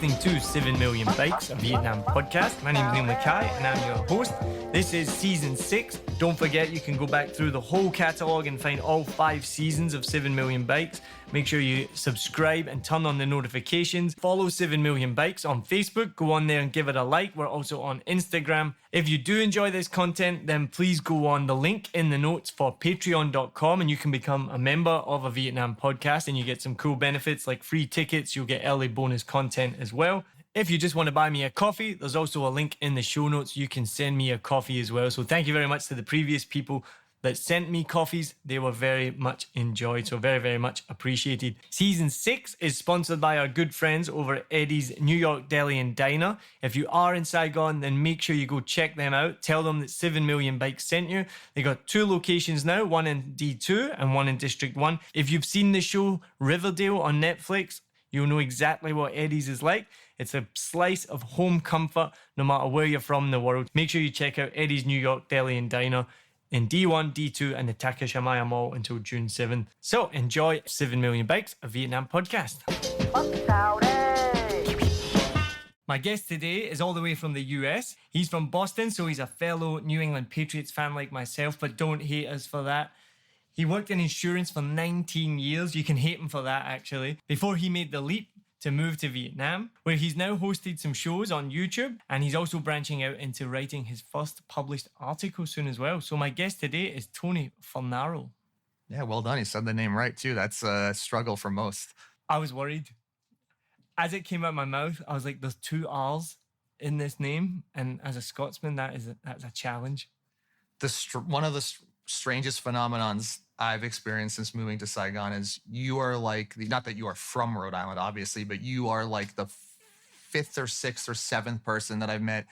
listening to 7 Million Bikes, a Vietnam podcast. My name is Neil Mackay and I'm your host. This is season 6. Don't forget you can go back through the whole catalogue and find all 5 seasons of 7 Million Bikes. Make sure you subscribe and turn on the notifications. Follow 7 Million Bikes on Facebook. Go on there and give it a like. We're also on Instagram. If you do enjoy this content, then please go on the link in the notes for patreon.com and you can become a member of a Vietnam podcast and you get some cool benefits like free tickets. You'll get early bonus content as well. If you just want to buy me a coffee, there's also a link in the show notes. You can send me a coffee as well. So thank you very much to the previous people that sent me coffees. They were very much enjoyed, so very, very much appreciated. Season 6 is sponsored by our good friends over at Eddie's New York Deli and Diner. If you are in Saigon, then make sure you go check them out. Tell them that 7 Million Bikes sent you. They got 2 locations now, one in D2 and one in District 1. If you've seen the show Riverdale on Netflix, you'll know exactly what Eddie's is like. It's a slice of home comfort no matter where you're from in the world. Make sure you check out Eddie's New York Deli and Diner in D1, D2 and the Takashimaya Mall until June 7th. So enjoy 7 Million Bikes, a Vietnam podcast. My guest today is all the way from the US. He's from Boston, so he's a fellow New England Patriots fan like myself, but don't hate us for that. He worked in insurance for 19 years. You can hate him for that, actually. Before he made the leap to move to Vietnam, where he's now hosted some shows on YouTube, and he's also branching out into writing his first published article soon as well. So my guest today is Tony Fornaro. Yeah, well done. You said the name right, too. That's a struggle for most. I was worried. As it came out of my mouth, I was like, there's 2 R's in this name, and as a Scotsman, that's a challenge. One of the strangest phenomenons I've experienced since moving to Saigon is you are like, not that you are from Rhode Island, obviously, but you are like the 5th or 6th or 7th person that I've met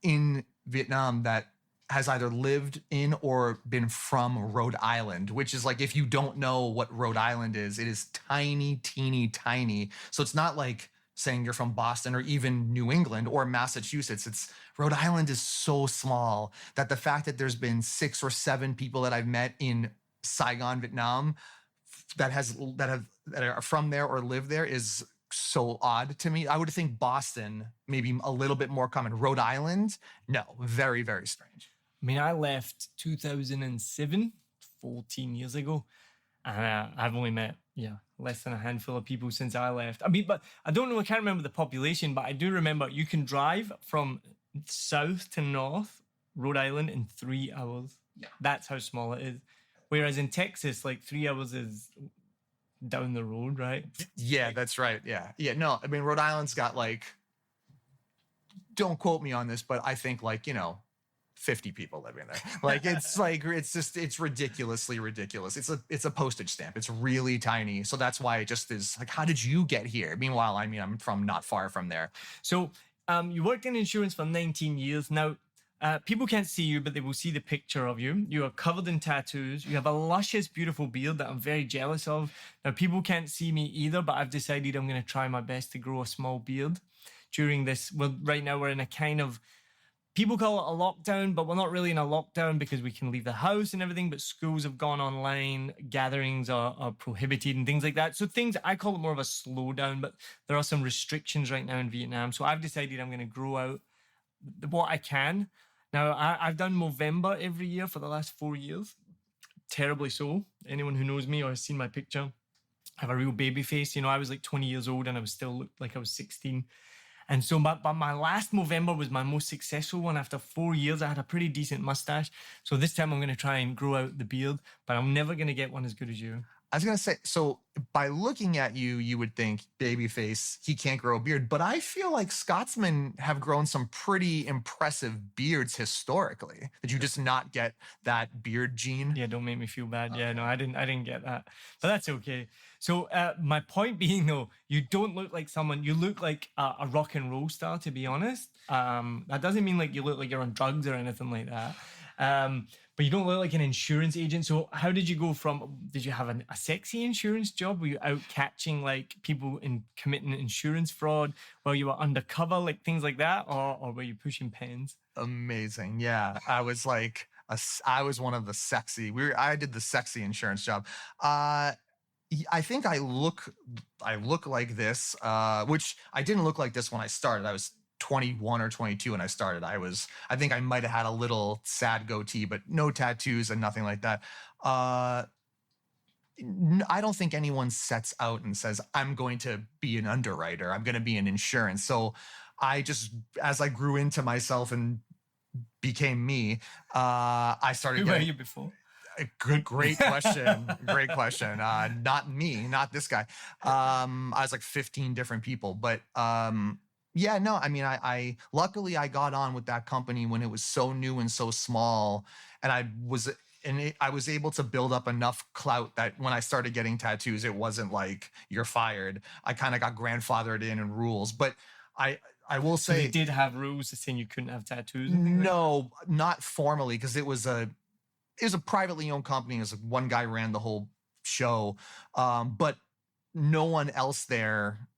in Vietnam that has either lived in or been from Rhode Island, which is like, if you don't know what Rhode Island is, it is tiny, teeny, tiny. So it's not like saying you're from Boston or even New England or Massachusetts. Rhode Island is so small that the fact that there's been 6 or 7 people that I've met in Saigon, Vietnam, that are from there or live there is so odd to me. I would think Boston, maybe a little bit more common. Rhode Island, no, very, very strange. I mean, I left 2007, 14 years ago, and I've only met, less than a handful of people since I left. I mean, but I don't know, I can't remember the population, but I do remember you can drive from south to north, Rhode Island, in 3 hours. Yeah. That's how small it is. Whereas in Texas, like 3 hours is down the road, right? Yeah, that's right. Yeah. Yeah. No, I mean, Rhode Island's got like, don't quote me on this, but I think like, 50 people living there. Like, it's ridiculously ridiculous. It's a postage stamp. It's really tiny. So that's why it just is like, how did you get here? Meanwhile, I mean, I'm from not far from there. So you worked in insurance for 19 years. Now, people can't see you, but they will see the picture of you. You are covered in tattoos. You have a luscious, beautiful beard that I'm very jealous of. Now, people can't see me either, but I've decided I'm going to try my best to grow a small beard during this. Well, right now we're in a kind of, people call it a lockdown, but we're not really in a lockdown because we can leave the house and everything, but schools have gone online, gatherings are prohibited and things like that. So I call it more of a slowdown, but there are some restrictions right now in Vietnam. So I've decided I'm going to grow out what I can. Now, I've done Movember every year for the last 4 years. Terribly so. Anyone who knows me or has seen my picture, I have a real baby face. I was like 20 years old and I still looked like I was 16. And so but my last Movember was my most successful one. After 4 years, I had a pretty decent mustache. So this time I'm going to try and grow out the beard, but I'm never going to get one as good as you. I was going to say, so by looking at you, you would think babyface, he can't grow a beard. But I feel like Scotsmen have grown some pretty impressive beards historically. Did you just not get that beard gene? Yeah, don't make me feel bad. Okay. Yeah, no, I didn't get that. But that's okay. So my point being, though, you don't look like someone, you look like a rock and roll star, to be honest. That doesn't mean like you look like you're on drugs or anything like that. But you don't look like an insurance agent. So how did you go from, did you have a sexy insurance job? Were you out catching like people in committing insurance fraud while you were undercover, like things like that? Or were you pushing pens? Amazing. Yeah. I was like, I was one of the sexy, I did the sexy insurance job. I think I look like this, which I didn't look like this when I started. I was 21 or 22 when I started. I think I might have had a little sad goatee, but no tattoos and nothing like that. I don't think anyone sets out and says, I'm going to be an underwriter. I'm going to be in insurance. So I just, as I grew into myself and became me, I started Who were you before? Great question. Great question. Not me, not this guy. I was like 15 different people, but yeah, no, I mean, I luckily I got on with that company when it was so new and so small, and I was able to build up enough clout that when I started getting tattoos, it wasn't like you're fired. I kind of got grandfathered in and rules, but I will say, so they did have rules saying you couldn't have tattoos. No, not formally, because it was a privately owned company. It was like one guy ran the whole show, but no one else there.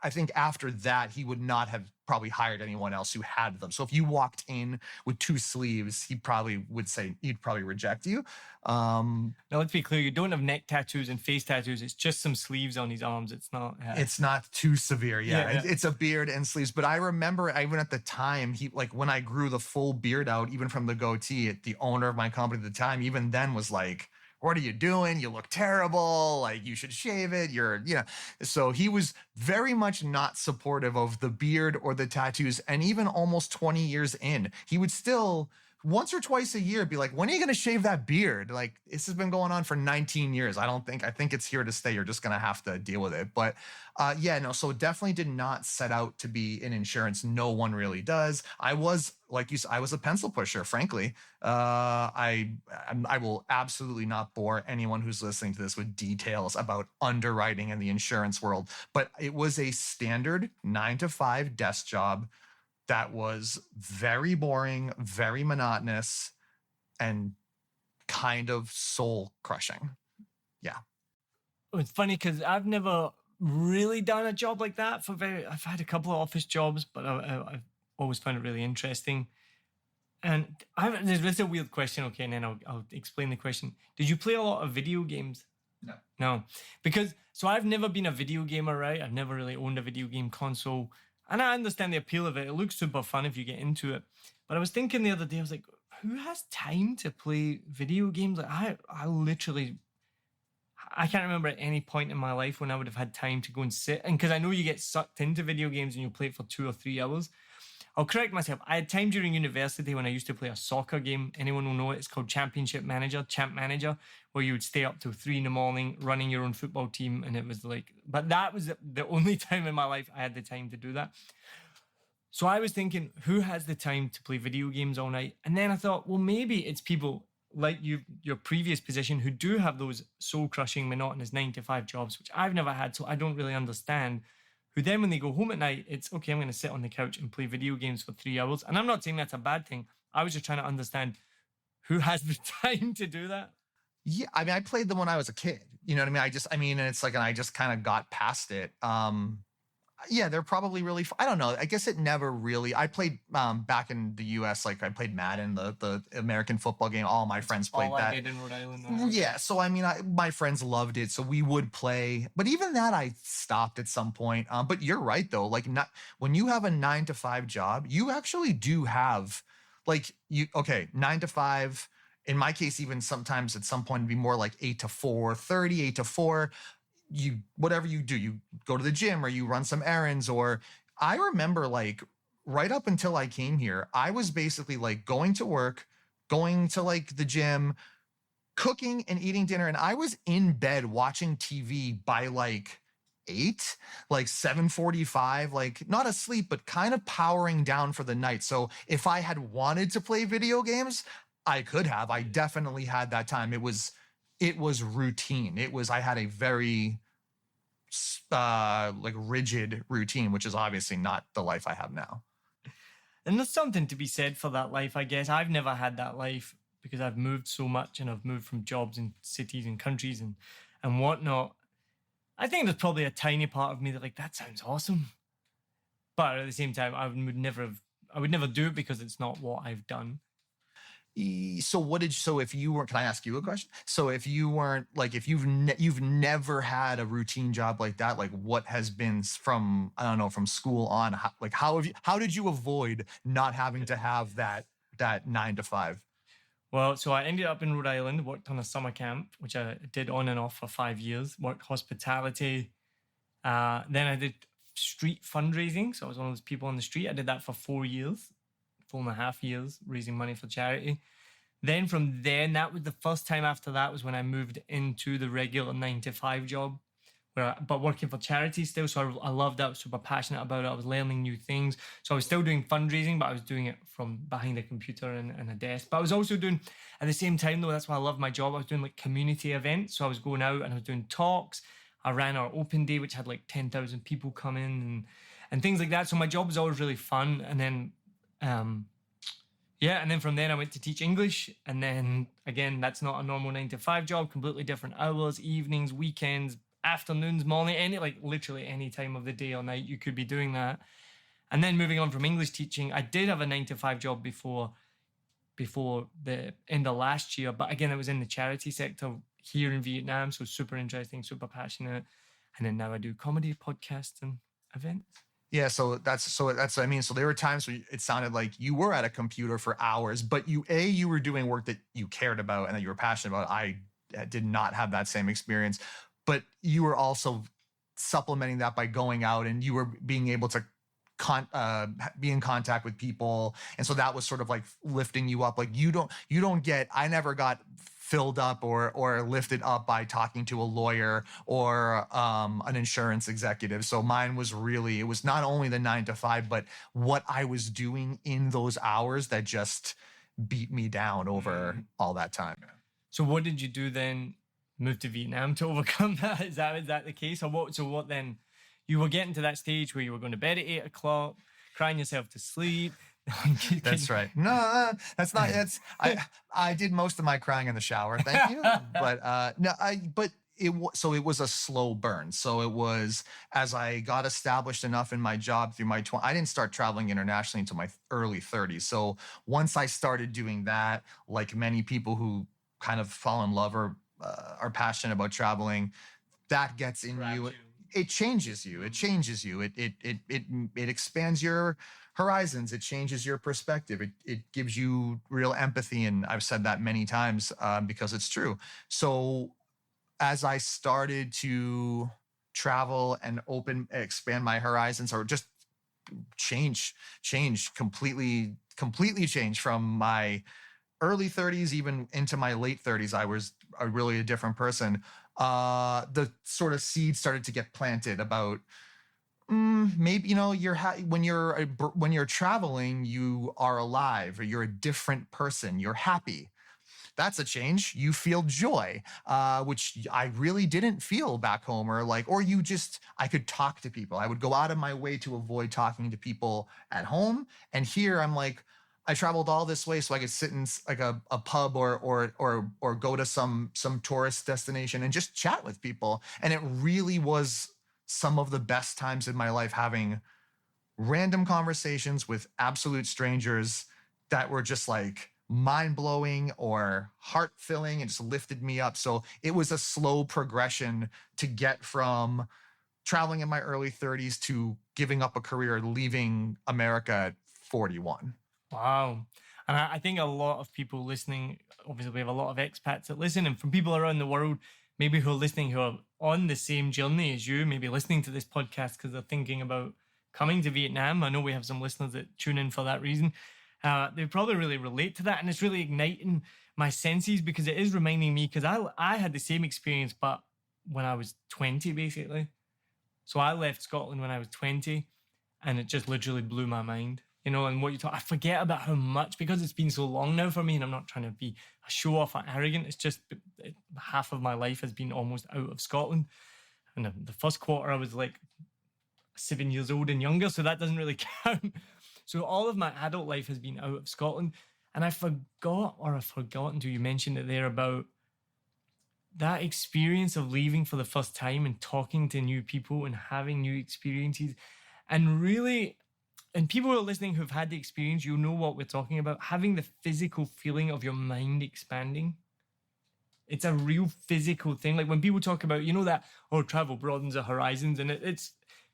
I think after that, he would not have probably hired anyone else who had them. So if you walked in with 2 sleeves, he'd probably reject you. Now, let's be clear. You don't have neck tattoos and face tattoos. It's just some sleeves on his arms. It's not. It's not too severe. Yeah. It's a beard and sleeves. But I remember even at the time, when I grew the full beard out, even from the goatee, the owner of my company at the time, even then was like, what are you doing? You look terrible. Like, you should shave it. So he was very much not supportive of the beard or the tattoos. And even almost 20 years in, he would still once or twice a year be like, when are you going to shave that beard? Like, this has been going on for 19 years. I think it's here to stay. You're just going to have to deal with it. But so definitely did not set out to be in insurance. No one really does. I was, like you said, I was a pencil pusher, frankly. I will absolutely not bore anyone who's listening to this with details about underwriting in the insurance world, but it was a standard 9-to-5 desk job that was very boring, very monotonous, and kind of soul crushing. Yeah. It's funny because I've never really done a job like that. I've had a couple of office jobs, but I've always found it really interesting. And there's a weird question, okay, and then I'll explain the question. Did you play a lot of video games? No. Because, so I've never been a video gamer, right? I've never really owned a video game console. And I understand the appeal of it. It looks super fun if you get into it. But I was thinking the other day, I was like, who has time to play video games? Like, I literally, I can't remember at any point in my life when I would have had time to go and sit. And because I know you get sucked into video games and you play it for 2 or 3 hours. I'll correct myself. I had time during university when I used to play a soccer game. Anyone will know it. It's called Championship Manager, Champ Manager, where you would stay up till 3 a.m. running your own football team. And it was like, but that was the only time in my life I had the time to do that. So I was thinking, who has the time to play video games all night? And then I thought, well, maybe it's people like you, your previous position, who do have those soul-crushing, monotonous 9-to-5 jobs, which I've never had. So I don't really understand. Who then, when they go home at night, it's okay, I'm going to sit on the couch and play video games for 3 hours. And I'm not saying that's a bad thing. I was just trying to understand who has the time to do that. Yeah, I mean, I played them when I was a kid. You know what I mean? And it's like, and I just kind of got past it. Yeah, they're probably really, I don't know. I guess it never really, I played back in the US, like I played Madden, the American football game. All my friends played that. I did in Rhode Island. Yeah, so I mean, my friends loved it, so we would play. But even that, I stopped at some point. But you're right, though. Like, not when you have a 9-to-5 job, you actually do have, 9-to-5. In my case, even sometimes at some point, it'd be more like 8 to 4, 8 to 4. Whatever you do, you go to the gym or you run some errands. Or I remember, like, right up until I came here, I was basically like going to work, going to like the gym, cooking and eating dinner. And I was in bed watching TV by like 8, like 7:45, like not asleep, but kind of powering down for the night. So if I had wanted to play video games, I could have. I definitely had that time. It was routine. I had a very rigid routine, which is obviously not the life I have now. And there's something to be said for that life, I guess. I've never had that life because I've moved so much, and I've moved from jobs in cities and countries and whatnot. I think there's probably a tiny part of me that, like, that sounds awesome. But at the same time, I would never do it because it's not what I've done. So if you weren't, can I ask you a question? So if you weren't like, if you've never had a routine job like that, like what has been from, I don't know, from school on, how did you avoid not having to have that 9 to 5? Well, so I ended up in Rhode Island, worked on a summer camp, which I did on and off for 5 years, worked hospitality. Then I did street fundraising. So I was one of those people on the street. I did that for 4.5 years, raising money for charity. Then from then, that was the first time after that was when I moved into the regular 9 to 5 job, but working for charity still. So I loved that. I was super passionate about it. I was learning new things. So I was still doing fundraising, but I was doing it from behind a computer and a desk. But I was also doing, at the same time though, that's why I love my job, I was doing like community events. So I was going out and I was doing talks. I ran our open day, which had like 10,000 people come in and things like that. So my job was always really fun. And then, and then from then I went to teach English. And then again, that's not a normal 9 to 5 job, completely different hours, evenings, weekends, afternoons, morning, literally any time of the day or night, you could be doing that. And then moving on from English teaching, I did have a 9 to 5 job before the end of last year. But again, it was in the charity sector here in Vietnam. So super interesting, super passionate. And then now I do comedy, podcasts and events. Yeah, so that's what I mean. So there were times where it sounded like you were at a computer for hours, but you were doing work that you cared about and that you were passionate about. I did not have that same experience, but you were also supplementing that by going out and you were being able to be in contact with people, and so that was sort of like lifting you up. Like I never got filled up or lifted up by talking to a lawyer or an insurance executive. So mine was really, it was not only the 9 to 5, but what I was doing in those hours that just beat me down over all that time. So what did you do then? Move to Vietnam to overcome that? Is that the case? Or what? So what then? You were getting to that stage where you were going to bed at 8 o'clock, crying yourself to sleep. That's right. No, that's not. I did most of my crying in the shower. Thank you. But it was a slow burn. So it was, as I got established enough in my job through my I didn't start traveling internationally until my early 30s. So once I started doing that, like many people who kind of fall in love or are passionate about traveling, that gets in you. It changes you. It changes you. It expands your horizons. It changes your perspective. It gives you real empathy. And I've said that many times because it's true. So as I started to travel and expand my horizons, or just change completely change from my early 30s, even into my late 30s, I was really a different person. The sort of seed started to get planted about maybe, when you're traveling, you are alive, or you're a different person. You're happy. That's a change. You feel joy, which I really didn't feel back home, I could talk to people. I would go out of my way to avoid talking to people at home. And here I'm like, I traveled all this way so I could sit in like a pub or go to some tourist destination and just chat with people. And it really was some of the best times in my life, having random conversations with absolute strangers that were just like mind-blowing or heart-filling and just lifted me up. So it was a slow progression to get from traveling in my early 30s to giving up a career, leaving America at 41. Wow. And I think a lot of people listening, obviously we have a lot of expats that listen, and from people around the world, maybe who are listening, who are on the same journey as you, maybe listening to this podcast because they're thinking about coming to Vietnam. I know we have some listeners that tune in for that reason. They probably really relate to that, and it's really igniting my senses because it is reminding me, because I had the same experience, but when I was 20, basically. So I left Scotland when I was 20, and it just literally blew my mind. And what you talk, I forget about how much, because it's been so long now for me, and I'm not trying to be a show off or arrogant. It's just half of my life has been almost out of Scotland. And the first quarter, I was like 7 years old and younger, so that doesn't really count. So all of my adult life has been out of Scotland. And I've forgotten until you mentioned it there, about that experience of leaving for the first time and talking to new people and having new experiences. And really, and people who are listening who've had the experience, you know what we're talking about. Having the physical feeling of your mind expanding. It's a real physical thing. Like when people talk about, that, travel broadens the horizons, and it's,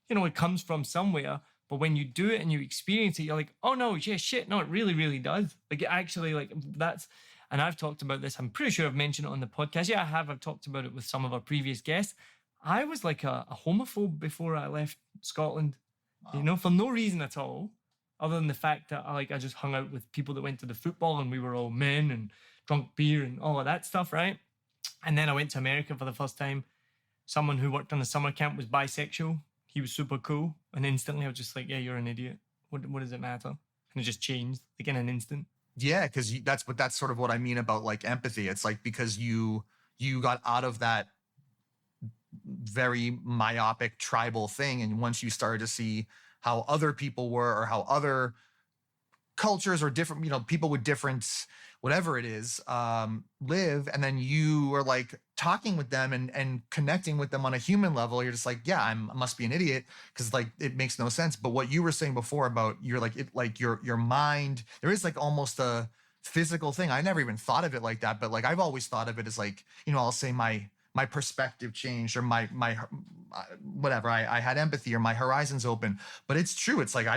it comes from somewhere. But when you do it and you experience it, you're like, oh no, yeah, shit. No, it really, really does. Like it actually, like that's, and I've talked about this. I'm pretty sure I've mentioned it on the podcast. Yeah, I have. I've talked about it with some of our previous guests. I was like a homophobe before I left Scotland, for no reason at all, other than the fact that I just hung out with people that went to the football and we were all men and drunk beer and all of that stuff, right? And then I went to America for the first time. Someone who worked on a summer camp was bisexual. He was super cool. And instantly I was just like, yeah, you're an idiot. What does it matter? And it just changed like in an instant. Yeah, because that's sort of what I mean about like empathy. It's like because you got out of that very myopic tribal thing, and once you started to see how other people were or how other cultures or different, people with different whatever it is live, and then you are like talking with them and connecting with them on a human level, you're just like, yeah, I must be an idiot because like it makes no sense. But what you were saying before about your mind, there is like almost a physical thing. I never even thought of it like that, but like I've always thought of it as like, I'll say my perspective changed or my whatever, I had empathy or my horizons open. But it's true. It's like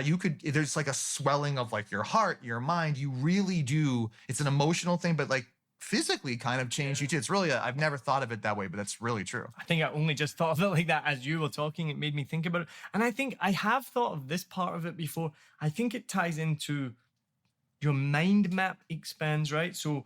there's like a swelling of like your heart, your mind. You really do. It's an emotional thing, but like physically kind of changed you too. It's really, I've never thought of it that way, but that's really true. I think I only just thought of it like that as you were talking. It made me think about it. And I think I have thought of this part of it before. I think it ties into your mind map expands, right? So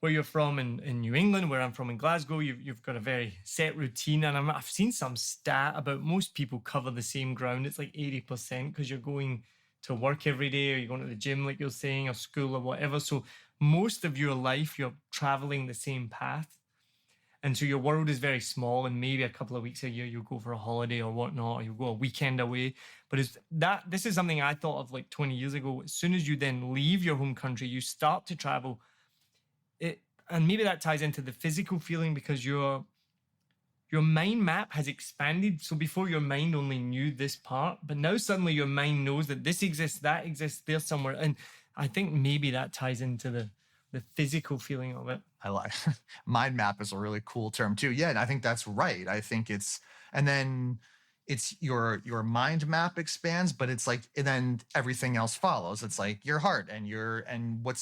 where you're from in New England, where I'm from in Glasgow, you've got a very set routine. And I've seen some stat about most people cover the same ground. It's like 80% because you're going to work every day or you're going to the gym, like you're saying, or school or whatever. So most of your life, you're traveling the same path. And so your world is very small, and maybe a couple of weeks a year you'll go for a holiday or whatnot, or you'll go a weekend away. But this is something I thought of like 20 years ago. As soon as you then leave your home country, you start to travel. And maybe that ties into the physical feeling because your mind map has expanded. So before your mind only knew this part, but now suddenly your mind knows that this exists, that exists, there's somewhere. And I think maybe that ties into the physical feeling of it. I like mind map is a really cool term too. Yeah, and I think that's right. I think and then it's your mind map expands, but it's like, and then everything else follows. It's like your heart and what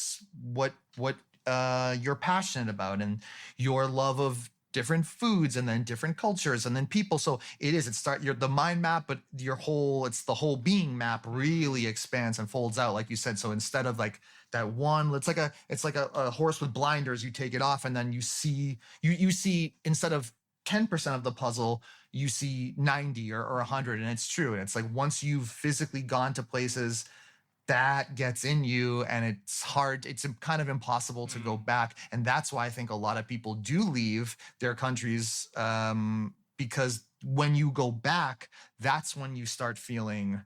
you're passionate about and your love of different foods and then different cultures and then people. So the mind map, but it's the whole being map really expands and folds out, like you said. So instead of like that one, it's like a horse with blinders. You take it off and then you see instead of 10% of the puzzle, you see 90 or 100. And it's true. And it's like once you've physically gone to places, that gets in you and it's hard. It's kind of impossible to go back. And that's why I think a lot of people do leave their countries because when you go back, that's when you start feeling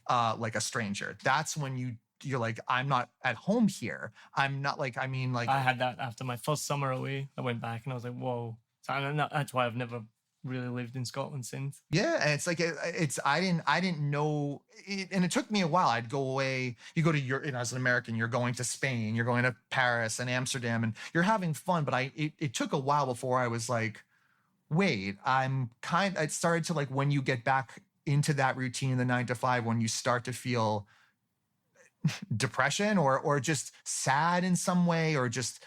like a stranger. That's when you're like, I'm not at home here. I'm not like, I had that after my first summer away. I went back and I was like, whoa. So that's why I've never really lived in Scotland since. Yeah, and it's like I didn't know and it took me a while. I'd go away. You go to Europe, as an American, you're going to Spain, you're going to Paris and Amsterdam, and you're having fun. But it took a while before I was like, wait, it started to like when you get back into that routine, the 9 to 5, when you start to feel depression or just sad in some way or just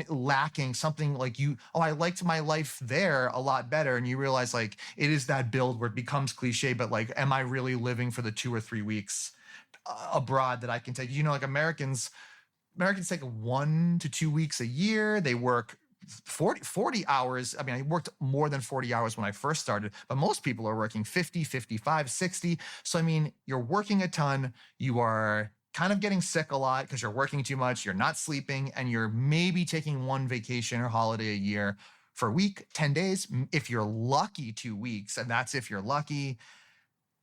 lacking something like I liked my life there a lot better. And you realize like it is that build where it becomes cliche, but like, am I really living for the 2 or 3 weeks abroad that I can take? Like Americans take 1 to 2 weeks a year. They work 40 hours. I mean, I worked more than 40 hours when I first started, but most people are working 50, 55, 60. So, I mean, you're working a ton. You are kind of getting sick a lot because you're working too much, you're not sleeping, and you're maybe taking one vacation or holiday a year for a week, 10 days, if you're lucky, 2 weeks, and that's if you're lucky.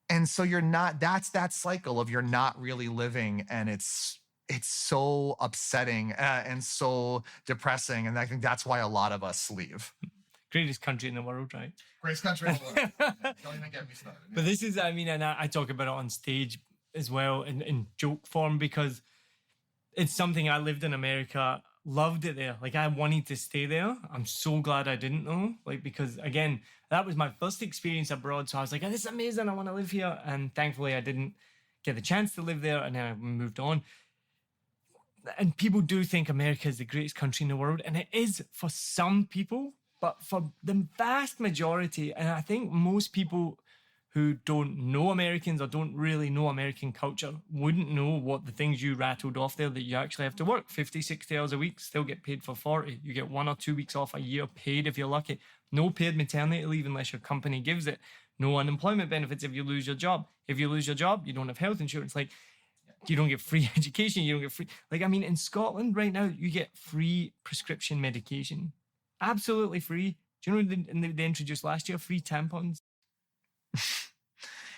And so that's that cycle of you're not really living, and it's so upsetting and so depressing, and I think that's why a lot of us leave. Greatest country in the world, right? Greatest country in the world. Don't even get me started. But this is, and I talk about it on stage. as well in joke form, because it's something I lived in America, loved it there. Like, I wanted to stay there. I'm so glad I didn't though. Like, because again, that was my first experience abroad. So I was like, oh, this is amazing. I want to live here. And thankfully I didn't get the chance to live there, and then I moved on. And people do think America is the greatest country in the world, and it is for some people, but for the vast majority, and I think most people who don't know Americans or don't really know American culture wouldn't know what the things you rattled off there, that you actually have to work 50, 60 hours a week, still get paid for 40. You get 1 or 2 weeks off a year paid if you're lucky. No paid maternity leave unless your company gives it. No unemployment benefits if you lose your job. If you lose your job, you don't have health insurance. Like, you don't get free education. You don't get free. Like, I mean, in Scotland right now, you get free prescription medication. Absolutely free. Do you know what they introduced last year? Free tampons.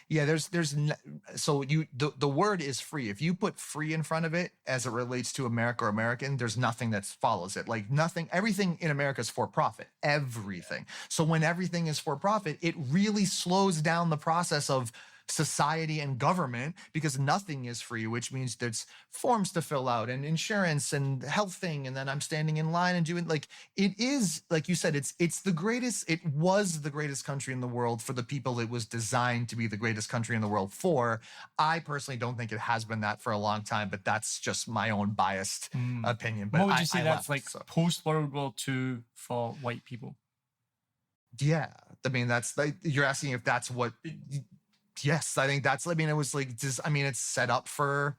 Yeah, so the word is free. If you put free in front of it as it relates to America or American, there's nothing that follows it. Like, nothing, everything in America is for profit, everything. So when everything is for profit, it really slows down the process of society and government, because nothing is free, which means there's forms to fill out and insurance and health thing, and then I'm standing in line and doing, like, it is, like you said, it's the greatest, it was the greatest country in the world for the people it was designed to be the greatest country in the world for. I personally don't think it has been that for a long time, but that's just my own biased opinion. But what would you say that's like post World War II for white people? Yeah, I mean, that's like, you're asking if that's what. Yes, I think that's, I mean, it was like, it's set up for,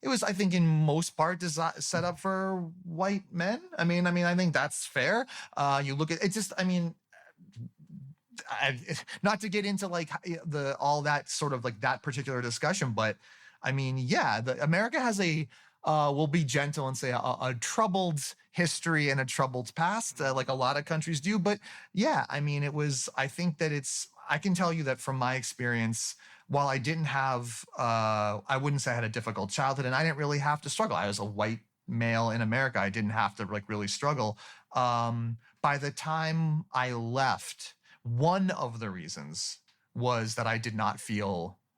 it was, I think, in most part set up for white men. I mean, I think that's fair. You look at it, just, I mean, not to get into like all that sort of like that particular discussion, but I mean, yeah, America has we'll be gentle and say a troubled history and a troubled past, like a lot of countries do. But yeah, I mean, I think that I can tell you that from my experience, while I didn't have, I wouldn't say I had a difficult childhood, and I didn't really have to struggle. I was a white male in America. I didn't have to like really struggle. By the time I left, one of the reasons was that I did not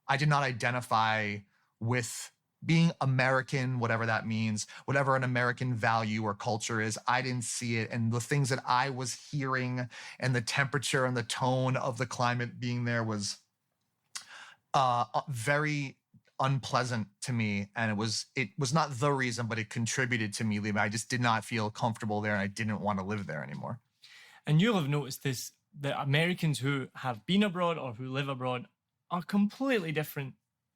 identify with being American, whatever that means, whatever an American value or culture is. I didn't see it. And the things that I was hearing and the temperature and the tone of the climate being there was very unpleasant to me. And it was not the reason, but it contributed to me leaving. I just did not feel comfortable there, and I didn't want to live there anymore. And you'll have noticed this, that Americans who have been abroad or who live abroad are completely different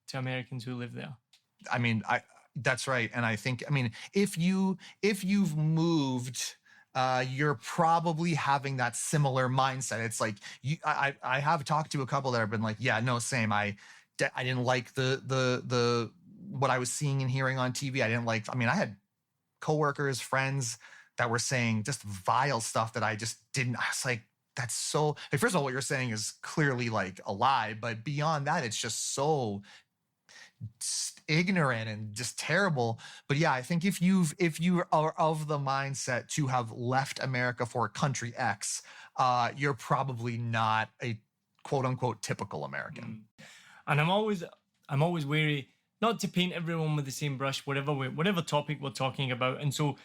to Americans who live there. I mean, that's right. And I think, I mean, if you've moved, you're probably having that similar mindset. It's like I have talked to a couple that have been like, yeah, no, same. I didn't like the what I was seeing and hearing on TV. I had coworkers, friends that were saying just vile stuff that I just didn't. I was like, that's so, like, first of all, what you're saying is clearly like a lie, but beyond that, it's just so ignorant and just terrible. But yeah, I think if you are of the mindset to have left America for country X, you're probably not a quote unquote typical American. And I'm always wary not to paint everyone with the same brush, whatever topic we're talking about. And so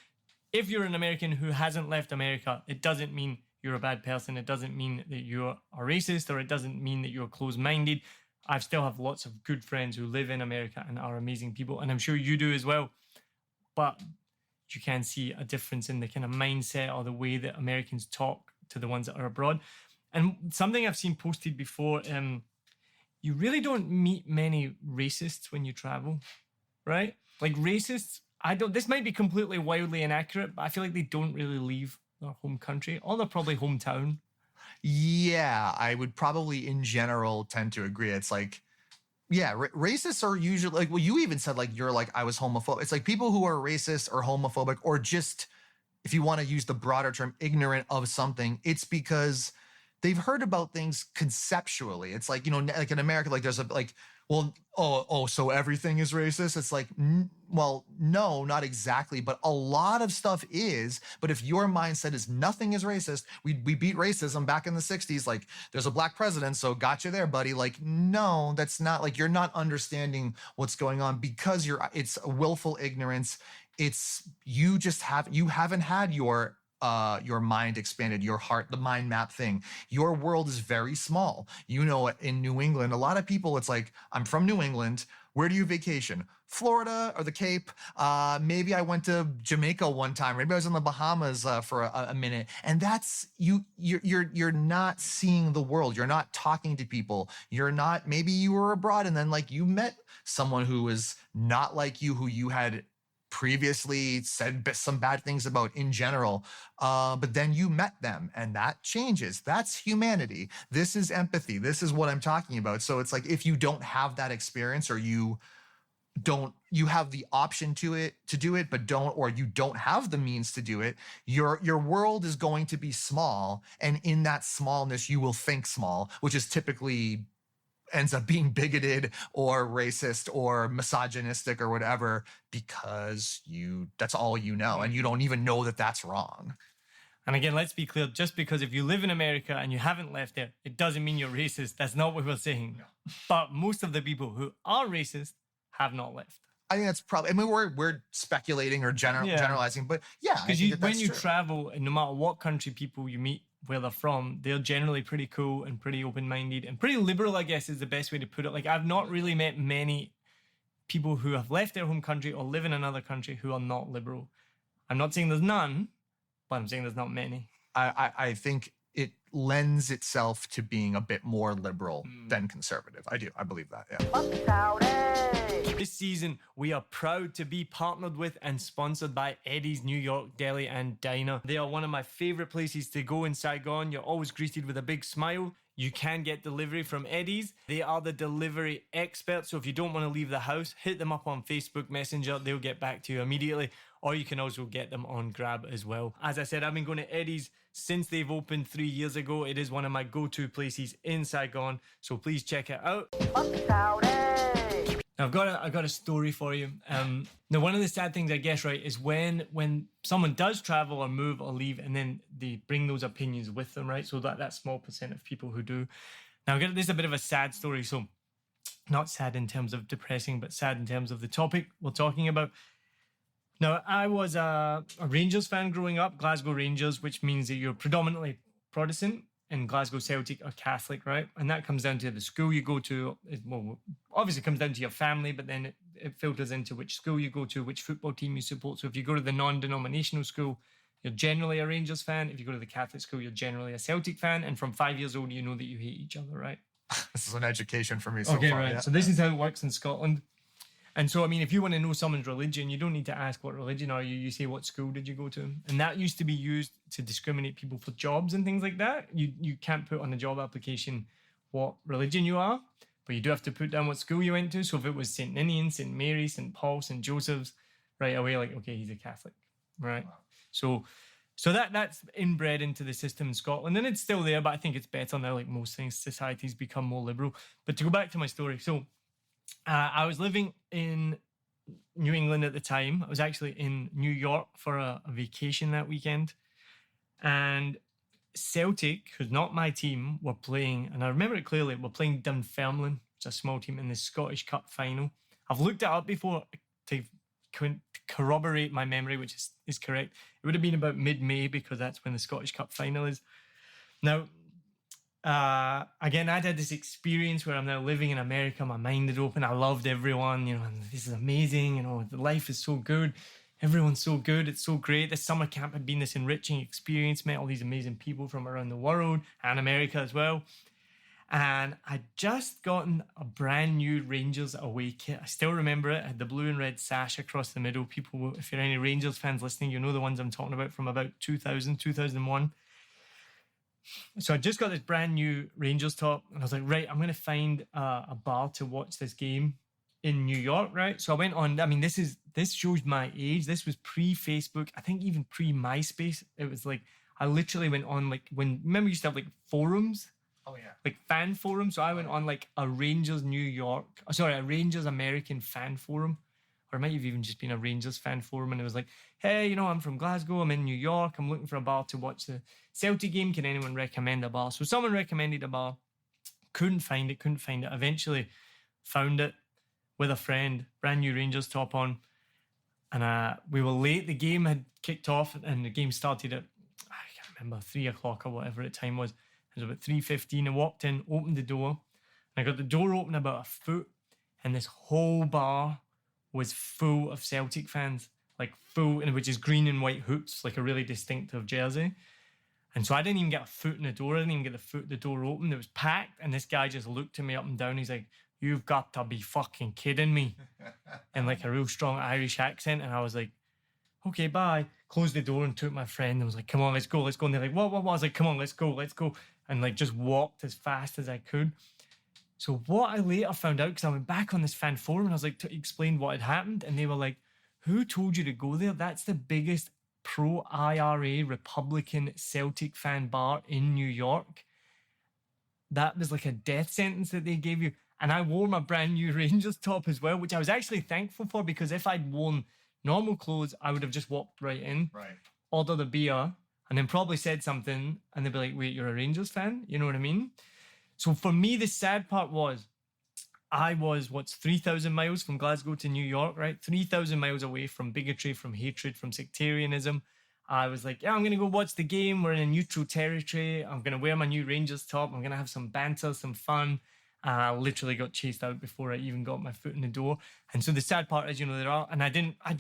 if you're an American who hasn't left America, it doesn't mean you're a bad person. It doesn't mean that you're a racist, or it doesn't mean that you're closed-minded. I still have lots of good friends who live in America and are amazing people, and I'm sure you do as well. But you can see a difference in the kind of mindset or the way that Americans talk to the ones that are abroad. And something I've seen posted before, you really don't meet many racists when you travel, right? Like, racists, this might be completely wildly inaccurate, but I feel like they don't really leave their home country, or their probably hometown. Yeah, I would probably in general tend to agree. It's like, yeah, racists are usually like, well, you even said like, you're like, I was homophobic. It's like people who are racist or homophobic, or just, if you want to use the broader term, ignorant of something, it's because they've heard about things conceptually. It's like, like in America, like there's Well, so everything is racist? It's like, well, no, not exactly, but a lot of stuff is. But if your mindset is nothing is racist, we beat racism back in the 60s. Like, there's a black president, so gotcha there, buddy. Like, no, that's not, like, you're not understanding what's going on because it's willful ignorance. It's, you haven't had your mind expanded, your heart, the mind map thing. Your world is very small. You know, in New England, a lot of people, it's like, I'm from New England. Where do you vacation? Florida or the Cape? Maybe I went to Jamaica one time. Maybe I was in the Bahamas for a minute. And that's you're not seeing the world. You're not talking to people. You're not. Maybe you were abroad and then like you met someone who was not like you, who you had previously said some bad things about in general, but then you met them and that changes. That's humanity. This is empathy. This is what I'm talking about. So it's like, if you don't have that experience, or you have the option to do it, but you don't have the means to do it, your world is going to be small. And in that smallness, you will think small, which is typically ends up being bigoted or racist or misogynistic or whatever, because that's all you know, and you don't even know that that's wrong. And again, let's be clear, just because if you live in America and you haven't left there, it doesn't mean you're racist. That's not what we're saying. No. But most of the people who are racist have not left. I think that's probably, I mean, we're speculating or generalizing, but yeah. Because when you travel, and no matter what country people you meet, where they're from, they're generally pretty cool and pretty open-minded and pretty liberal, I guess is the best way to put it. Like, I've not really met many people who have left their home country or live in another country who are not liberal. I'm not saying there's none, but I'm saying there's not many. I think it lends itself to being a bit more liberal than conservative. I believe that, yeah. This season, we are proud to be partnered with and sponsored by Eddie's New York Deli and Diner. They are one of my favorite places to go in Saigon. You're always greeted with a big smile. You can get delivery from Eddie's. They are the delivery experts. So if you don't want to leave the house, hit them up on Facebook Messenger. They'll get back to you immediately. Or you can also get them on Grab as well. As I said, I've been going to Eddie's since they've opened 3 years ago. It is one of my go-to places in Saigon. So please check it out. Now, I've got a story for you. Now, one of the sad things, I guess, right, is when someone does travel or move or leave, and then they bring those opinions with them, right? So that small percent of people who do. Now, this is a bit of a sad story. So not sad in terms of depressing, but sad in terms of the topic we're talking about. Now, I was a Rangers fan growing up, Glasgow Rangers, which means that you're predominantly Protestant, and Glasgow Celtic are Catholic, right? And that comes down to the school you go to. Well, obviously it comes down to your family, but then it filters into which school you go to, which football team you support. So if you go to the non-denominational school, you're generally a Rangers fan. If you go to the Catholic school, you're generally a Celtic fan. And from 5 years old, you know that you hate each other, right? This is an education for me so far. Right. Yeah. So this is how it works in Scotland. And so, I mean, if you want to know someone's religion, you don't need to ask what religion are you. You say, what school did you go to? And that used to be used to discriminate people for jobs and things like that. You can't put on a job application what religion you are, but you do have to put down what school you went to. So if it was St. Ninian, St. Mary, St. Paul, St. Joseph's, right away, like, okay, he's a Catholic, right? Wow. So that's inbred into the system in Scotland, and it's still there, but I think it's better now. Like most things, societies become more liberal. But to go back to my story, so I was living in New England at the time. I was actually in New York for a vacation that weekend. And Celtic, who's not my team, were playing, and I remember it clearly, we're playing Dunfermline, which is a small team, in the Scottish Cup final. I've looked it up before to corroborate my memory, which is correct. It would have been about mid-May, because that's when the Scottish Cup final is. Now, again, I'd had this experience where I'm now living in America. My mind had opened. I loved everyone, and this is amazing. The life is so good. Everyone's so good. It's so great. This summer camp had been this enriching experience. Met all these amazing people from around the world and America as well. And I'd just gotten a brand new Rangers away kit. I still remember it. I had the blue and red sash across the middle. People, if you're any Rangers fans listening, you know the ones I'm talking about from about 2000, 2001. So I just got this brand new Rangers top, and I was like, right, I'm going to find a bar to watch this game in New York, right? So I went on. I mean, this shows my age. This was pre-Facebook, I think even pre-MySpace. It was like, I literally went on, like, remember you used to have like forums? Oh yeah. Like fan forum. So I went on like a Rangers American fan forum, or it might have even just been a Rangers fan forum. And it was like, hey, you know, I'm from Glasgow. I'm in New York. I'm looking for a bar to watch the Celtic game. Can anyone recommend a bar? So someone recommended a bar. Couldn't find it. Eventually found it with a friend, brand new Rangers top on. And we were late. The game had kicked off and the game started at, I can't remember, 3 o'clock or whatever the time was. It was about 3:15. I walked in, opened the door. And I got the door open about a foot. And this whole bar was full of Celtic fans. Like full, which is green and white hoops, like a really distinctive jersey. And so I didn't even get a foot in the door. I didn't even get the door open. It was packed. And this guy just looked at me up and down. He's like, you've got to be fucking kidding me. In like a real strong Irish accent. And I was like, okay, bye. Closed the door and took my friend and was like, come on, let's go. And they're like, what? I was like, come on, let's go. And like just walked as fast as I could. So what I later found out, because I went back on this fan forum and I was like, to explain what had happened. And they were like, who told you to go there? That's the biggest pro-IRA Republican Celtic fan bar in New York. That was like a death sentence that they gave you. And I wore my brand new Rangers top as well, which I was actually thankful for, because if I'd worn normal clothes, I would have just walked right in, ordered a beer, and then probably said something, and they'd be like, wait, you're a Rangers fan? You know what I mean? So for me, the sad part was I was, 3,000 miles from Glasgow to New York, right? 3,000 miles away from bigotry, from hatred, from sectarianism. I was like, yeah, I'm going to go watch the game. We're in a neutral territory. I'm going to wear my new Rangers top. I'm going to have some banter, some fun. And I literally got chased out before I even got my foot in the door. And so the sad part is, you know, I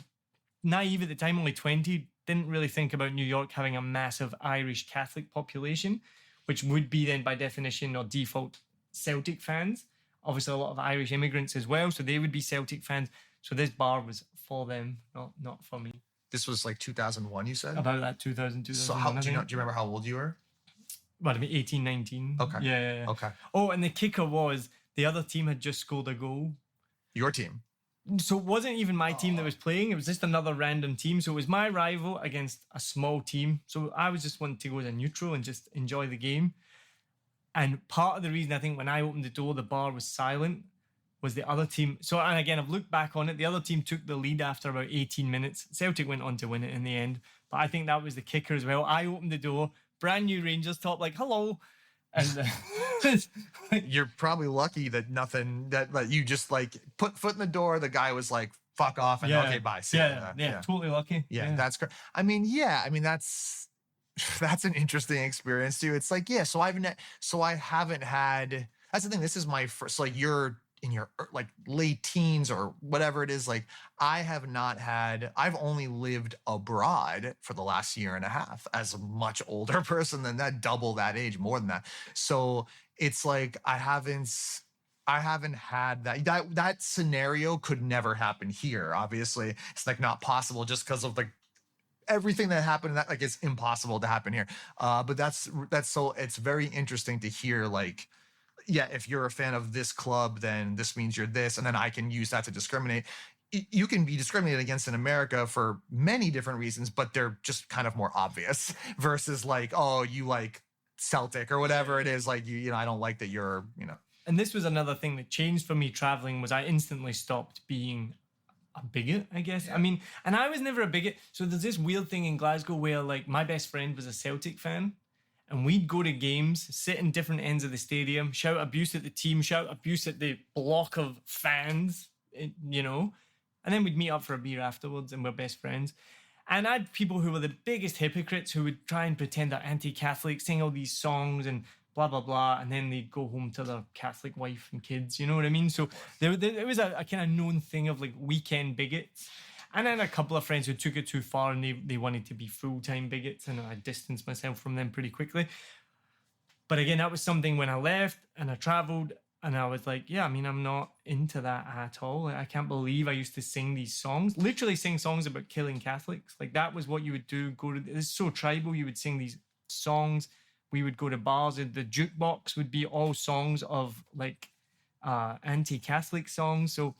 naive at the time, only 20, didn't really think about New York having a massive Irish Catholic population, which would be then by definition or default Celtic fans. Obviously a lot of Irish immigrants as well, so they would be Celtic fans. So this bar was for them, not for me. This was like 2001, you said? About that 2000, 2001. So do you remember how old you were? What, I mean, 18, 19. Okay. Yeah. Okay. Oh, and the kicker was the other team had just scored a goal. Your team? So it wasn't even my team that was playing. It was just another random team. So it was my rival against a small team. So I was just wanting to go as a neutral and just enjoy the game. And part of the reason I think when I opened the door, the bar was silent, was the other team. So, and again, I've looked back on it. The other team took the lead after about 18 minutes. Celtic went on to win it in the end. But I think that was the kicker as well. I opened the door, brand new Rangers top, like, hello. And you're probably lucky that you just like put foot in the door. The guy was like, fuck off. And okay, bye. See yeah, totally lucky. Yeah, that's great. I mean, that's an interesting experience too. It's like, so I haven't had, that's the thing. This is my first, like you're in your like late teens or whatever it is. Like I've only lived abroad for the last year and a half as a much older person than that, double that age, more than that. So it's like, I haven't had that scenario could never happen here. Obviously it's like not possible just because of like everything that happened, that like it's impossible to happen here. But that's so it's very interesting to hear like, if you're a fan of this club, then this means you're this. And then I can use that to discriminate. You can be discriminated against in America for many different reasons, but they're just kind of more obvious versus like, oh, you like Celtic or whatever it is. Like, you know, I don't like that you're, you know. And this was another thing that changed for me traveling was I instantly stopped being a bigot, I guess. Yeah. I mean, and I was never a bigot. So there's this weird thing in Glasgow where like my best friend was a Celtic fan. And we'd go to games, sit in different ends of the stadium, shout abuse at the team, shout abuse at the block of fans, you know. And then we'd meet up for a beer afterwards and we're best friends. And I had people who were the biggest hypocrites who would try and pretend they're anti-Catholic, sing all these songs and blah, blah, blah. And then they'd go home to their Catholic wife and kids, you know what I mean? So there was a kind of known thing of like weekend bigots. And then a couple of friends who took it too far and they wanted to be full-time bigots, and I distanced myself from them pretty quickly. But again, that was something when I left and I traveled and I was like, yeah, I mean, I'm not into that at all. Like, I can't believe I used to sing these songs, literally sing songs about killing Catholics. Like that was what you would do. It's so tribal. You would sing these songs. We would go to bars and the jukebox would be all songs of like anti-Catholic songs. So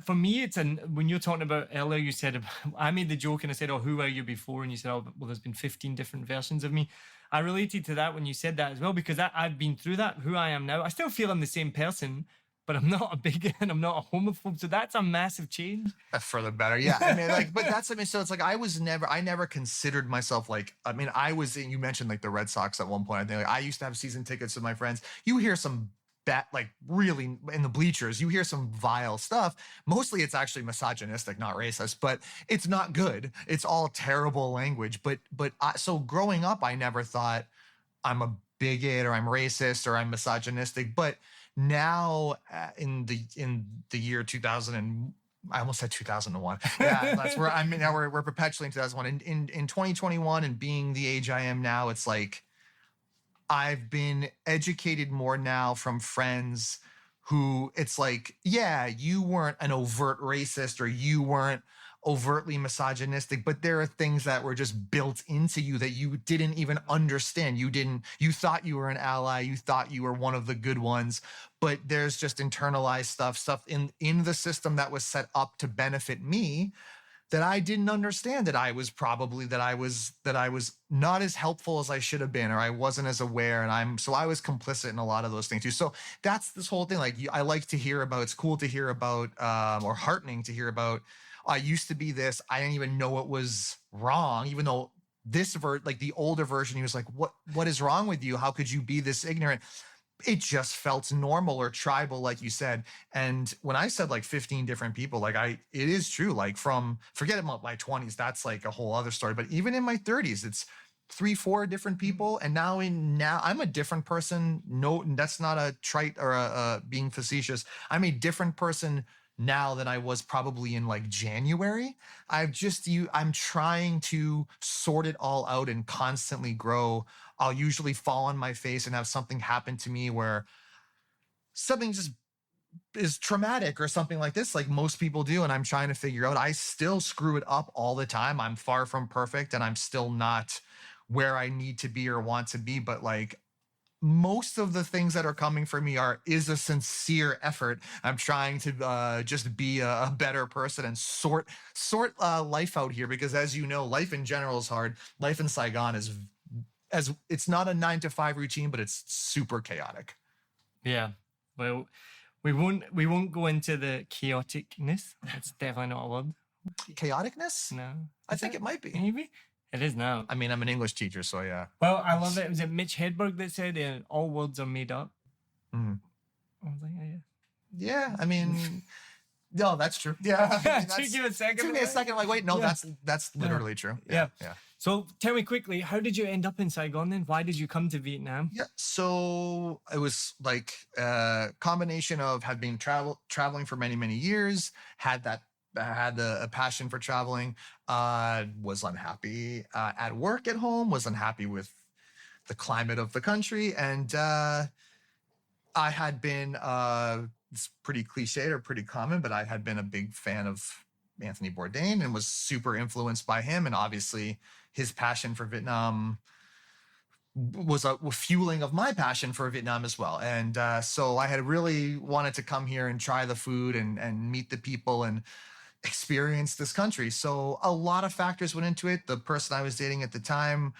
For me, when you're talking about earlier, you said, I made the joke and I said, oh, who were you before? And you said, oh, well, there's been 15 different versions of me. I related to that when you said that as well, because I've been through that, who I am now. I still feel I'm the same person, but I'm not a bigot and I'm not a homophobe. So that's a massive change. For the better. Yeah. I mean, like, but that's, I mean, so it's like, I never considered myself like, I mean, you mentioned like the Red Sox at one point. I think like I used to have season tickets with my friends. You hear some like really in the bleachers, you hear some vile stuff. Mostly it's actually misogynistic, not racist, but it's not good. It's all terrible language. So growing up, I never thought I'm a bigot or I'm racist or I'm misogynistic. But now in the year 2000 and I almost said 2001. Yeah, that's where now we're perpetually in 2001. In 2021 and being the age I am now, it's like I've been educated more now from friends who it's like, yeah, you weren't an overt racist or you weren't overtly misogynistic, but there are things that were just built into you that you didn't even understand. You thought you were an ally. You thought you were one of the good ones, but there's just internalized stuff in the system that was set up to benefit me that I didn't understand, that I was not as helpful as I should have been, or I wasn't as aware. And so I was complicit in a lot of those things too. So that's this whole thing. Like I like to hear about, it's cool to hear about, or heartening to hear about, I used to be this, I didn't even know it was wrong, even though like the older version, he was like, what is wrong with you? How could you be this ignorant? It just felt normal or tribal, like you said. And when I said like 15 different people, like it is true. Like forget about my 20s, that's like a whole other story. But even in my 30s, it's 3-4 different people. And now I'm a different person. No, that's not a trite or a being facetious. I'm a different person now than I was probably in like January. I'm trying to sort it all out and constantly grow. I'll usually fall on my face and have something happen to me where something just is traumatic or something like this, like most people do. And I'm trying to figure out, I still screw it up all the time. I'm far from perfect and I'm still not where I need to be or want to be. But like most of the things that are coming for me is a sincere effort. I'm trying to just be a better person and sort life out here. Because as you know, life in general is hard. Life in Saigon is it's not a 9-to-5 routine, but it's super chaotic. Yeah. Well, we won't go into the chaoticness. That's definitely not a word. Chaoticness? No. I think it might be. Maybe. It is now. I mean, I'm an English teacher, so yeah. Well, I love it. Was it Mitch Hedberg that said all words are made up? Mm-hmm. I was like, yeah. Yeah, I mean... No, that's true. Yeah. I mean, Took you a second. Took me a second. Like, wait, no, yeah. that's literally true. Yeah. So tell me quickly, how did you end up in Saigon then? Why did you come to Vietnam? Yeah. So it was like a combination of had been traveling for many, many years, had a passion for traveling, was unhappy at work at home, was unhappy with the climate of the country. And I had been, it's pretty cliched or pretty common, but I had been a big fan of Anthony Bourdain and was super influenced by him. And obviously his passion for Vietnam was a fueling of my passion for Vietnam as well. And so I had really wanted to come here and try the food and meet the people and experience this country. So a lot of factors went into it. The person I was dating at the time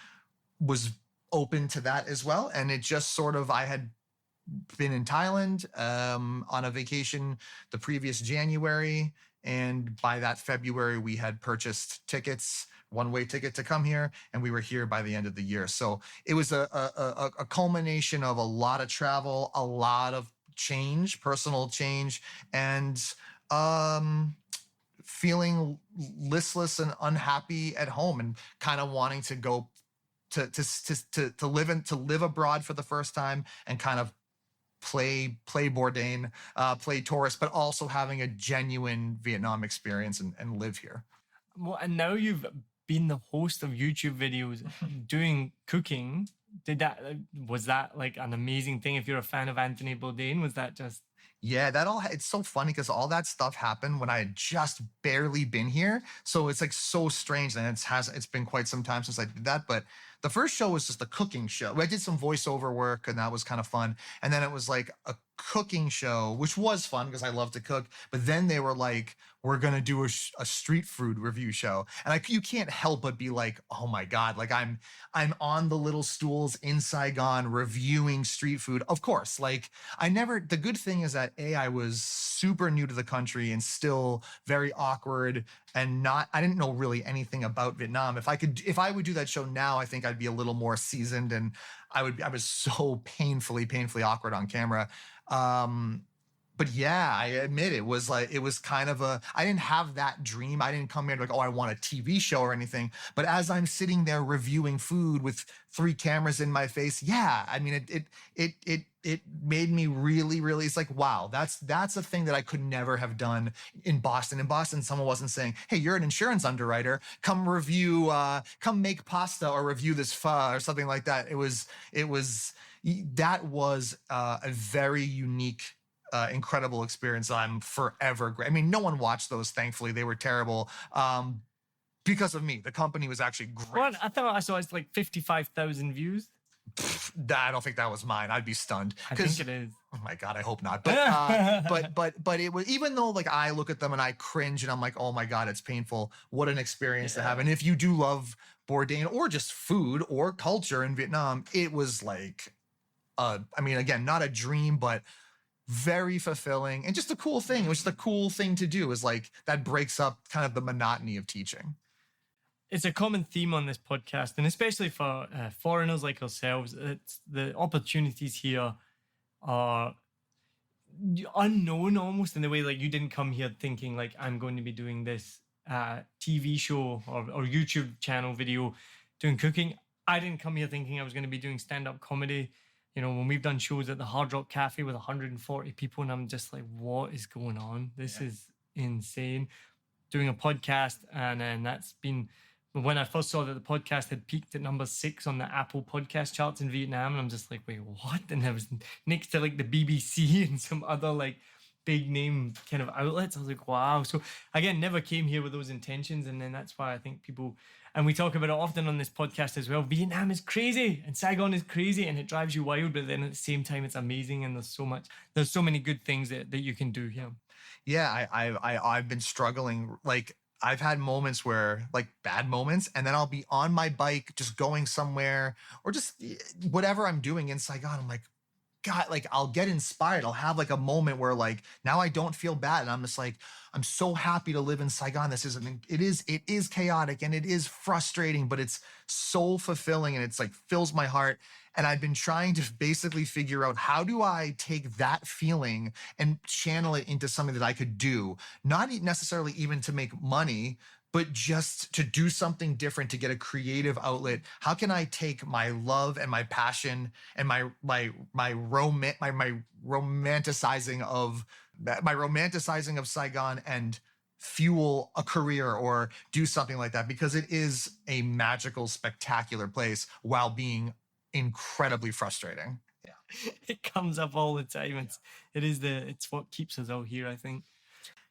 was open to that as well. And it just sort of, I had been in Thailand on a vacation the previous January. And by that February, we had purchased tickets, one-way ticket to come here. And we were here by the end of the year. So it was a culmination of a lot of travel, a lot of change, personal change, and feeling listless and unhappy at home and kind of wanting to go to live abroad for the first time and kind of play Bourdain, play tourist, but also having a genuine Vietnam experience and live here. Well, and now you've been the host of YouTube videos doing cooking. Was that like an amazing thing? If you're a fan of Anthony Bourdain, was that just... Yeah, it's so funny because all that stuff happened when I had just barely been here. So it's like so strange. And it's been quite some time since I did that. But the first show was just a cooking show. I did some voiceover work and that was kind of fun. And then it was like a cooking show, which was fun because I love to cook. But then they were like, we're going to do a street food review show. And you can't help but be like, oh my God, like I'm on the little stools in Saigon reviewing street food. Of course, like the good thing is that I was super new to the country and still very awkward and I didn't know really anything about Vietnam. If I would do that show now, I think I'd be a little more seasoned and I was so painfully awkward on camera. But yeah, I admit it was kind of I didn't have that dream. I didn't come here like, oh, I want a TV show or anything. But as I'm sitting there reviewing food with 3 cameras in my face, yeah, I mean, it made me really, really, it's like, wow, that's a thing that I could never have done in Boston. In Boston, someone wasn't saying, hey, you're an insurance underwriter, come make pasta or review this pho or something like that. That was a very unique incredible experience. I'm forever I mean, no one watched those, thankfully. They were terrible because of me. The company was actually great. What? I thought I saw it's like 55,000 views. I don't think that was mine. I'd be stunned. I think it is. Oh my God, I hope not. But it was, even though like I look at them and I cringe and I'm like, oh my God, it's painful. What an experience to have. And if you do love Bourdain or just food or culture in Vietnam, it was like, I mean, again, not a dream, but very fulfilling and just a cool thing. It was just a cool thing to do, is like that breaks up kind of the monotony of teaching. It's a common theme on this podcast, and especially for foreigners like ourselves, it's the opportunities here are unknown almost, in the way like you didn't come here thinking like I'm going to be doing this TV show or YouTube channel video doing cooking. I didn't come here thinking I was going to be doing stand-up comedy. You know, when we've done shows at the Hard Rock Cafe with 140 people, and I'm just like, what is going on? This is insane. Doing a podcast, and then that's been, when I first saw that the podcast had peaked at number 6 on the Apple podcast charts in Vietnam, and I'm just like, wait, what? And I was next to like the BBC and some other like big name kind of outlets. I was like, wow. So again, never came here with those intentions, and then that's why I think people, and we talk about it often on this podcast as well, Vietnam is crazy and Saigon is crazy and it drives you wild, but then at the same time it's amazing, and there's so many good things that you can do here. Yeah, I've been struggling. Like I've had moments where like bad moments, and then I'll be on my bike just going somewhere or just whatever I'm doing in Saigon. I'm like, God, like I'll get inspired. I'll have like a moment where like now I don't feel bad, and I'm just like, I'm so happy to live in Saigon. It is chaotic and it is frustrating, but it's so fulfilling, and it's like fills my heart. And I've been trying to basically figure out, how do I take that feeling and channel it into something that I could do, not necessarily even to make money, but just to do something different, to get a creative outlet. How can I take my love and my passion and my romanticizing of Saigon and fuel a career or do something like that? Because it is a magical, spectacular place while being incredibly frustrating. Yeah. It comes up all the time. It's what keeps us all here, I think.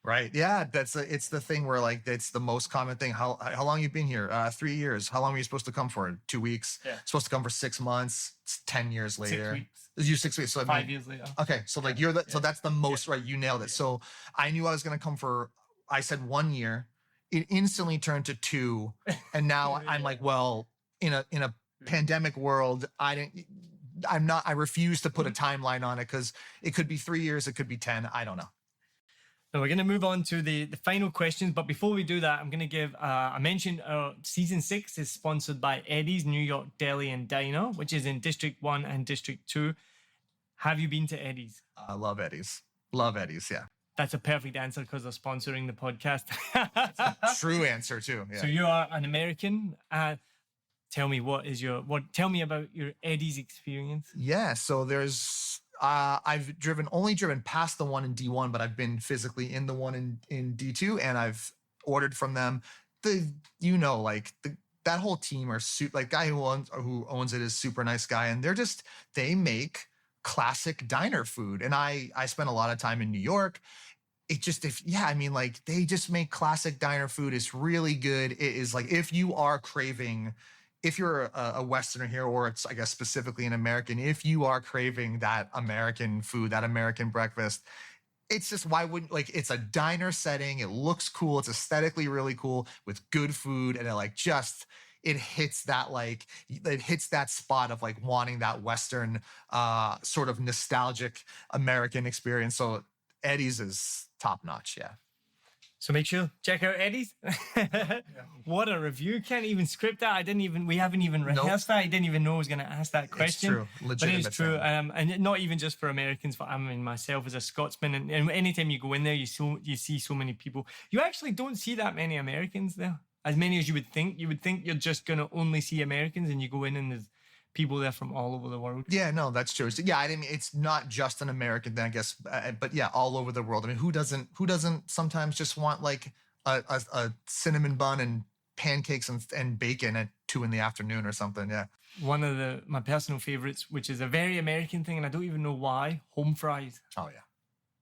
Right. Yeah. It's the thing where like, it's the most common thing. How long you been here? 3 years. How long were you supposed to come for? 2 weeks. Yeah. Supposed to come for 6 months. It's 10 years later. 6 weeks. You 6 weeks. So 5 years later. Okay. So like so that's the most, right? You nailed it. So I knew I was going to come I said 1 year. It instantly turned to 2. And now I'm like, well, in a pandemic world, I refuse to put a timeline on it, because it could be 3 years. It could be 10. I don't know. So we're going to move on to the final questions. But before we do that, I'm going to give I mentioned season 6 is sponsored by Eddie's New York Deli and Diner, which is in District 1 and District 2. Have you been to Eddie's? I love Eddie's. Love Eddie's, yeah. That's a perfect answer, because they're sponsoring the podcast. True answer too. Yeah. So you are an American. Tell me tell me about your Eddie's experience. Yeah. So there's I've only driven past the one in D1, but I've been physically in the one in D2, and I've ordered from them. That whole team are like, guy who owns it is super nice guy, and they make classic diner food. And I spent a lot of time in New York. They just make classic diner food. It's really good. It is like, if you are craving, if you're a Westerner here, or it's, I guess, specifically an American, if you are craving that American food, that American breakfast, it's just, why wouldn't, like, it's a diner setting. It looks cool. It's aesthetically really cool with good food. And it hits that spot of like wanting that Western sort of nostalgic American experience. So Eddie's is top notch. Yeah. So make sure, check out Eddie's. What a review. Can't even script that. We haven't even rehearsed that. I didn't even know I was going to ask that question. It's true. Legitimate. But it's true. And not even just for Americans, but I mean, myself as a Scotsman, and anytime you go in there, you see so many people. You actually don't see that many Americans there, as many as you would think. You would think you're just going to only see Americans, and you go in and there's people there from all over the world. Yeah, no, that's true. So, yeah, I mean, it's not just an American thing, I guess, but yeah, all over the world. I mean, who doesn't sometimes just want like a cinnamon bun and pancakes and bacon at 2 p.m. or something? Yeah. One of my personal favorites, which is a very American thing, and I don't even know why, home fries. Oh yeah.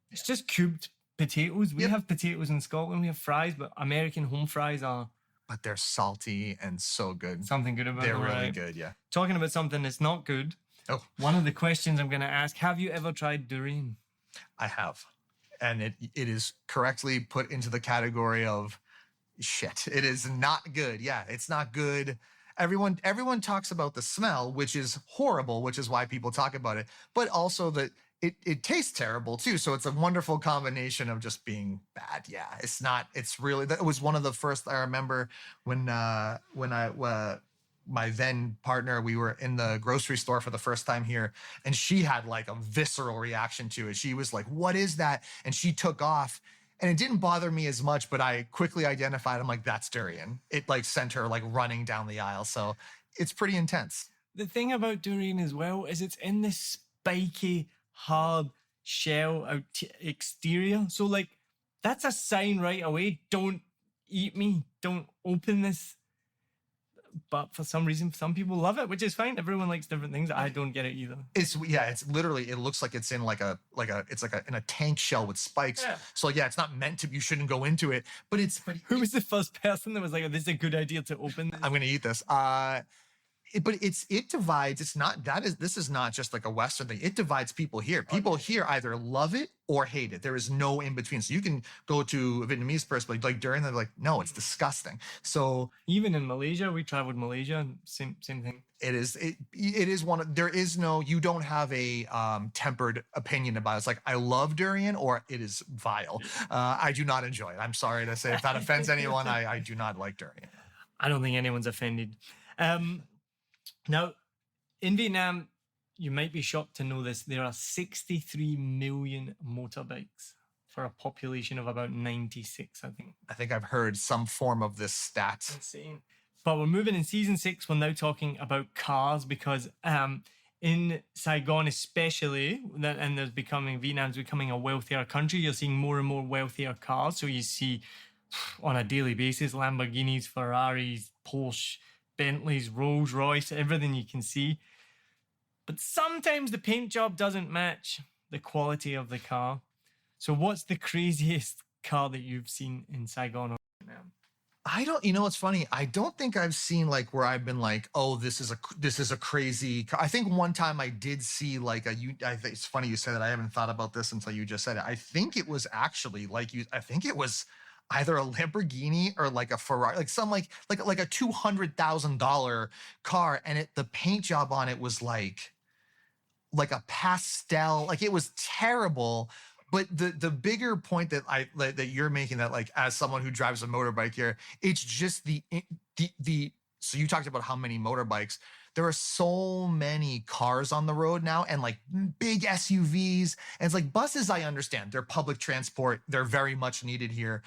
It's just cubed potatoes. We have potatoes in Scotland, we have fries, but American home fries are... But they're salty and so good. Something good about them. They're really right? good, yeah. Talking about something that's not good. Oh. One of the questions I'm going to ask, have you ever tried durian? I have. And it is correctly put into the category of shit. It is not good. Yeah, it's not good. Everyone talks about the smell, which is horrible, which is why people talk about it. But also that it tastes terrible too. So it's a wonderful combination of just being bad. Yeah, it's really, that was one of the first, I remember when my then partner, we were in the grocery store for the first time here, and she had like a visceral reaction to it. She was like, what is that? And she took off, and it didn't bother me as much, but I quickly identified, I'm like, that's durian. It like sent her like running down the aisle. So it's pretty intense. The thing about durian as well is it's in this spiky, hard shell exterior. So like, that's a sign right away. Don't eat me. Don't open this. But for some reason, some people love it, which is fine. Everyone likes different things. I don't get it either. It's literally, it looks like it's in in a tank shell with spikes. Yeah. So yeah, it's not meant to, you shouldn't go into it, but who was the first person that was like, oh, this is a good idea to open this? I'm going to eat this. But it divides. This is not just like a Western thing. It divides people here. People here either love it or hate it. There is no in between. So you can go to a Vietnamese person like during, they're like, no, it's disgusting. So even in Malaysia, we traveled Malaysia, same thing. It is one of, you don't have a tempered opinion about it. It's like, I love durian or it is vile. I do not enjoy it. I'm sorry to say, if that offends anyone, I do not like durian. I don't think anyone's offended. Now, in Vietnam, you might be shocked to know this, there are 63 million motorbikes for a population of about 96, I think. I think I've heard some form of this stat. Insane. But we're moving in season 6, we're now talking about cars because in Saigon especially, and Vietnam's becoming a wealthier country, you're seeing more and more wealthier cars. So you see on a daily basis, Lamborghinis, Ferraris, Porsche, Bentleys, Rolls Royce, everything you can see. But sometimes the paint job doesn't match the quality of the car. So what's the craziest car that you've seen in Saigon or Vietnam? You know what's funny? I don't think I've seen like where I've been like, oh, this is a crazy car. I think one time I did see like it's funny you said that. I haven't thought about this until you just said it. I think it was actually I think it was either a Lamborghini or like a Ferrari, like some like a $200,000 car, and the paint job on it was like a pastel, like it was terrible. But the bigger point that you're making, that like as someone who drives a motorbike here, it's just the so you talked about how many motorbikes. There are so many cars on the road now, and like big SUVs, and it's like buses. I understand they're public transport; they're very much needed here.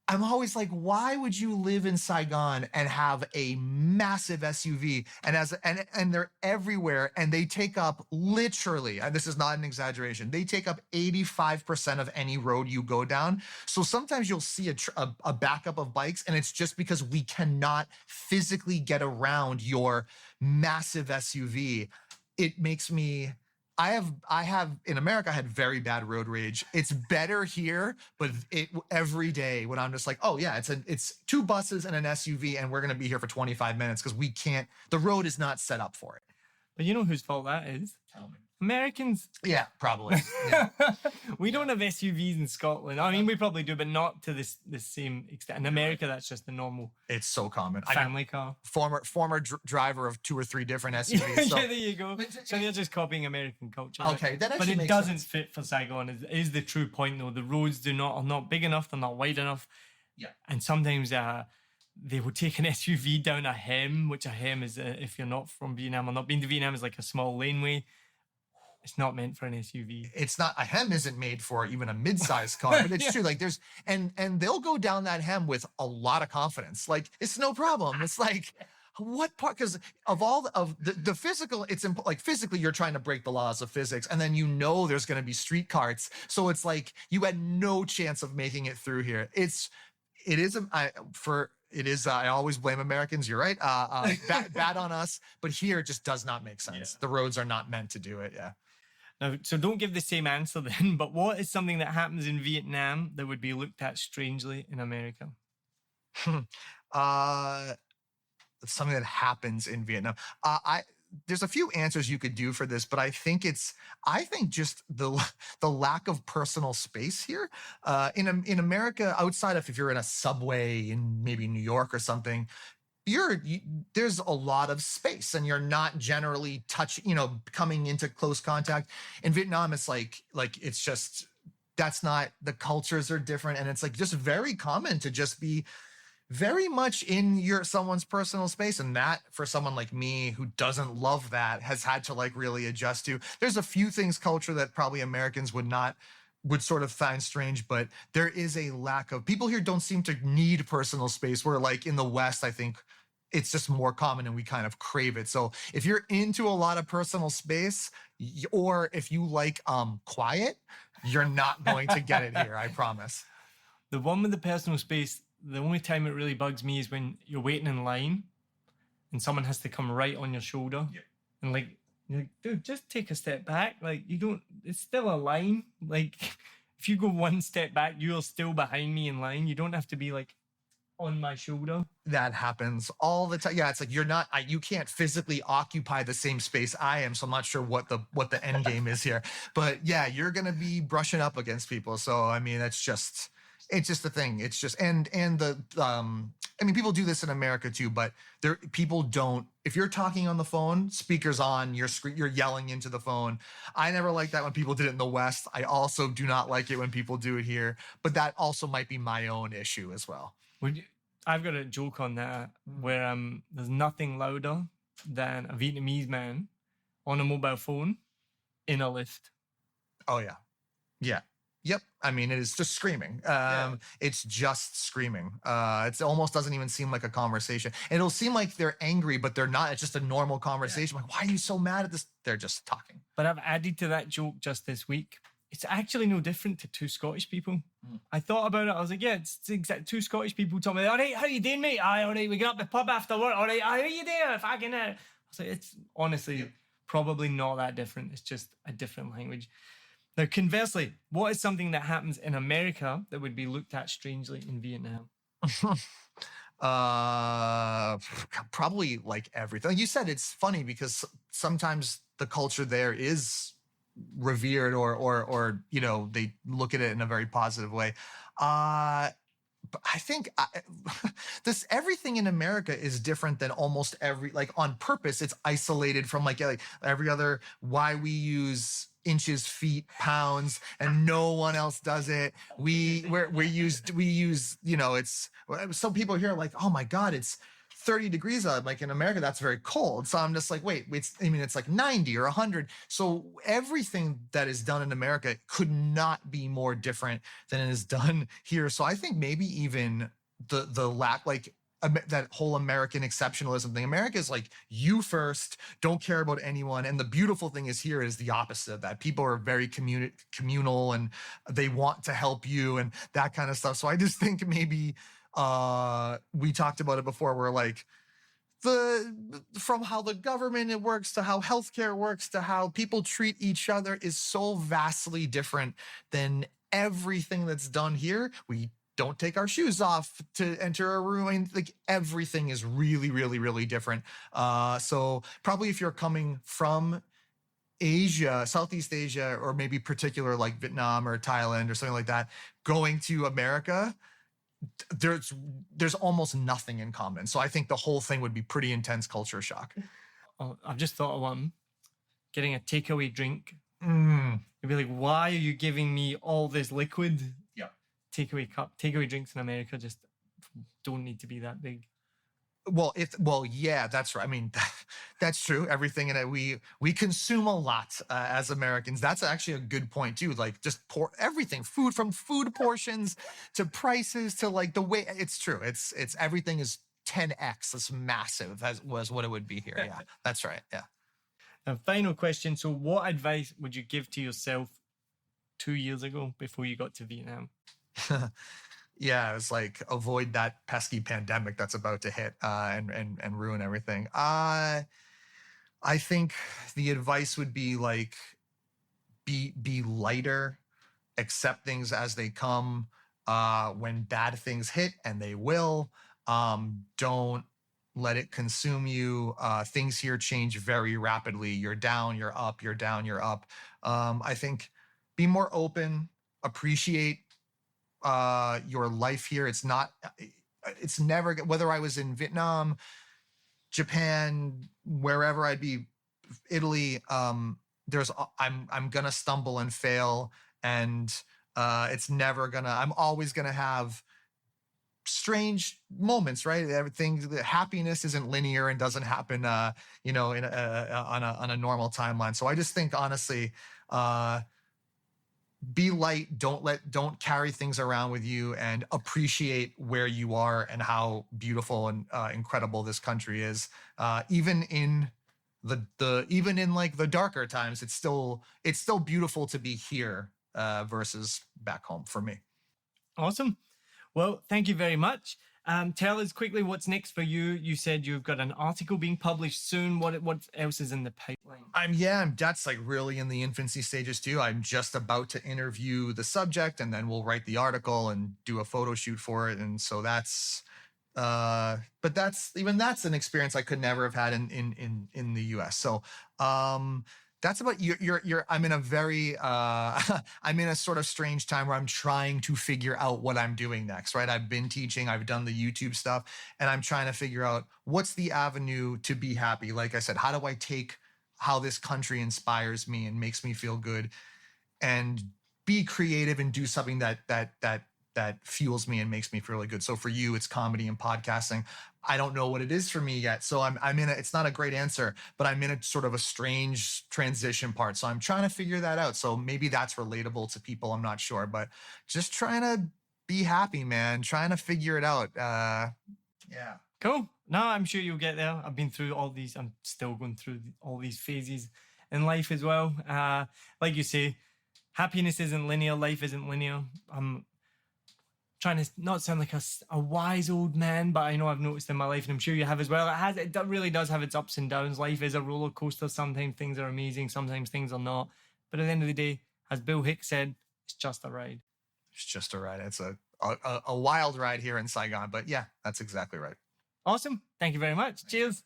I'm always like, why would you live in Saigon and have a massive SUV and they're everywhere, and they take up literally, and this is not an exaggeration, they take up 85% of any road you go down. So sometimes you'll see a backup of bikes, and it's just because we cannot physically get around your massive SUV. It makes me, I have in America, I had very bad road rage. It's better here, but every day when I'm just like, oh yeah, it's 2 buses and an SUV, and we're gonna be here for 25 minutes because the road is not set up for it. But you know whose fault that is? Tell me. Americans. Yeah, probably. Yeah. We don't have SUVs in Scotland. I mean, we probably do, but not to this same extent. In America, that's just the normal. It's so common. Family car. Former driver of 2 or 3 different SUVs. So. Yeah, there you go. So they're just copying American culture. Okay, that actually but it makes doesn't sense. fit for Saigon. Is the true point though? The roads are not big enough. They're not wide enough. Yeah. And sometimes they will take an SUV down a hem, which a hem is, if you're not from Vietnam or not been to Vietnam, is like a small laneway. It's not meant for an SUV. It's not, a hem isn't made for even a mid-sized car, but it's true. Like and they'll go down that hem with a lot of confidence. Like it's no problem. It's like, what part? Because of all of the physical, like physically you're trying to break the laws of physics, and then there's going to be street carts. So it's like you had no chance of making it through here. I always blame Americans. You're right. Bad on us. But here it just does not make sense. Yeah. The roads are not meant to do it. Yeah. Now, so don't give the same answer then, but what is something that happens in Vietnam that would be looked at strangely in America? Something that happens in Vietnam. There's a few answers you could do for this, but I think just the lack of personal space here. In America, outside of if you're in a subway in maybe New York or something, there's a lot of space and you're not generally coming into close contact. In Vietnam, it's like it's just, that's not, the cultures are different, and it's like just very common to just be very much in someone's personal space. And that, for someone like me who doesn't love that, has had to like really adjust to. There's a few things culture that probably Americans would sort of find strange, but there is a lack of, people here don't seem to need personal space, where like in the West, I think it's just more common and we kind of crave it. So if you're into a lot of personal space, or if you like quiet, you're not going to get it here, I promise. The one with the personal space, the only time it really bugs me is when you're waiting in line and someone has to come right on your shoulder. Yep. And like, you're like, dude, just take a step back. Like, it's still a line. Like, if you go one step back, you're still behind me in line. You don't have to be like on my shoulder. That happens all the time. Yeah, it's like you can't physically occupy the same space I am, so I'm not sure what the end game is here. But yeah, you're gonna be brushing up against people. So I mean, it's just a thing. It's just people do this in America too, but people don't. If you're talking on the phone, speakers on, you're yelling into the phone. I never liked that when people did it in the West. I also do not like it when people do it here, but that also might be my own issue as well. I've got a joke on that where there's nothing louder than a Vietnamese man on a mobile phone in a lift. Oh yeah. Yeah. Yep. I mean, it is just screaming. It's just screaming. It almost doesn't even seem like a conversation. It'll seem like they're angry, but they're not. It's just a normal conversation. Yeah. Like, why are you so mad at this? They're just talking. But I've added to that joke just this week. It's actually no different to 2 Scottish people. I thought about it. I was like, yeah, it's exact 2 Scottish people talking. All right, how you doing, mate? Aye, all right, we get up the pub after work. All right, aye, how you doing? Fucking I was like, it's honestly probably not that different. It's just a different language. Now, conversely, what is something that happens in America that would be looked at strangely in Vietnam? Probably like everything. You said it's funny because sometimes the culture there is revered or they look at it in a very positive way. But I think everything in America is different than almost on purpose. It's isolated from like every other, why we use inches, feet, pounds, and no one else does it. We use, it's, some people here are like, oh my God, it's 30 degrees out. Like in America, that's very cold. So I'm just like, wait, it's like 90 or 100. So everything that is done in America could not be more different than it is done here. So I think maybe even the lack, that whole American exceptionalism thing. America is like, you first, don't care about anyone. And the beautiful thing is here is the opposite of that. People are very communal and they want to help you and that kind of stuff. So I just think maybe we talked about it before, where like from how the government it works to how healthcare works to how people treat each other is so vastly different than everything that's done here. We don't take our shoes off to enter a room. I mean, like everything is really, really, really different. So probably if you're coming from Asia, Southeast Asia, or maybe particular like Vietnam or Thailand or something like that, going to America, there's almost nothing in common. So I think the whole thing would be pretty intense culture shock. Oh, I've just thought of one. Getting a takeaway drink. Mm. You'd be like, why are you giving me all this liquid? Yeah. Takeaway drinks in America just don't need to be that big. Well, yeah, that's right. I mean, that's true. Everything in it, we consume a lot as Americans. That's actually a good point too. Like just everything, from food portions to prices to like the way it's true. It's everything is 10x. It's massive as was what it would be here. Yeah, that's right. Yeah. And final question. So what advice would you give to yourself 2 years ago before you got to Vietnam? Yeah, it's like avoid that pesky pandemic that's about to hit and ruin everything. I think the advice would be like be lighter, accept things as they come. When bad things hit, and they will, don't let it consume you. Things here change very rapidly. You're down, you're up, you're down, you're up. I think be more open, appreciate your life here. It's never, whether I was in Vietnam, Japan, wherever I'd be, Italy, I'm gonna stumble and fail, and I'm always gonna have strange moments, right? The happiness isn't linear and doesn't happen, on a normal timeline. So I just think honestly, be light, don't carry things around with you, and appreciate where you are and how beautiful and incredible this country is. Even in like the darker times, it's still beautiful to be here versus back home for me. Awesome. Well, thank you very much. Tell us quickly what's next for you. You said you've got an article being published soon. What else is in the pipeline? That's like really in the infancy stages too. I'm just about to interview the subject, and then we'll write the article and do a photo shoot for it. And so that's that's an experience I could never have had in the US. So that's about I'm in a very I'm in a sort of strange time where I'm trying to figure out what I'm doing next, right? I've been teaching, I've done the YouTube stuff, and I'm trying to figure out what's the avenue to be happy. Like I said, how do I take how this country inspires me and makes me feel good and be creative and do something that fuels me and makes me feel really good. So for you, it's comedy and podcasting. I don't know what it is for me yet. So I'm in it's not a great answer, but I'm in a sort of a strange transition part. So I'm trying to figure that out. So maybe that's relatable to people. I'm not sure, but just trying to be happy, man. Trying to figure it out. Yeah. Cool. No, I'm sure you'll get there. I've been through all these. I'm still going through all these phases in life as well. Like you say, happiness isn't linear. Life isn't linear. I'm trying to not sound like a wise old man, but I know I've noticed in my life, and I'm sure you have as well. It really does have its ups and downs. Life is a roller coaster. Sometimes things are amazing. Sometimes things are not. But at the end of the day, as Bill Hicks said, it's just a ride. It's just a ride. It's a wild ride here in Saigon. But yeah, that's exactly right. Awesome. Thank you very much. Cheers.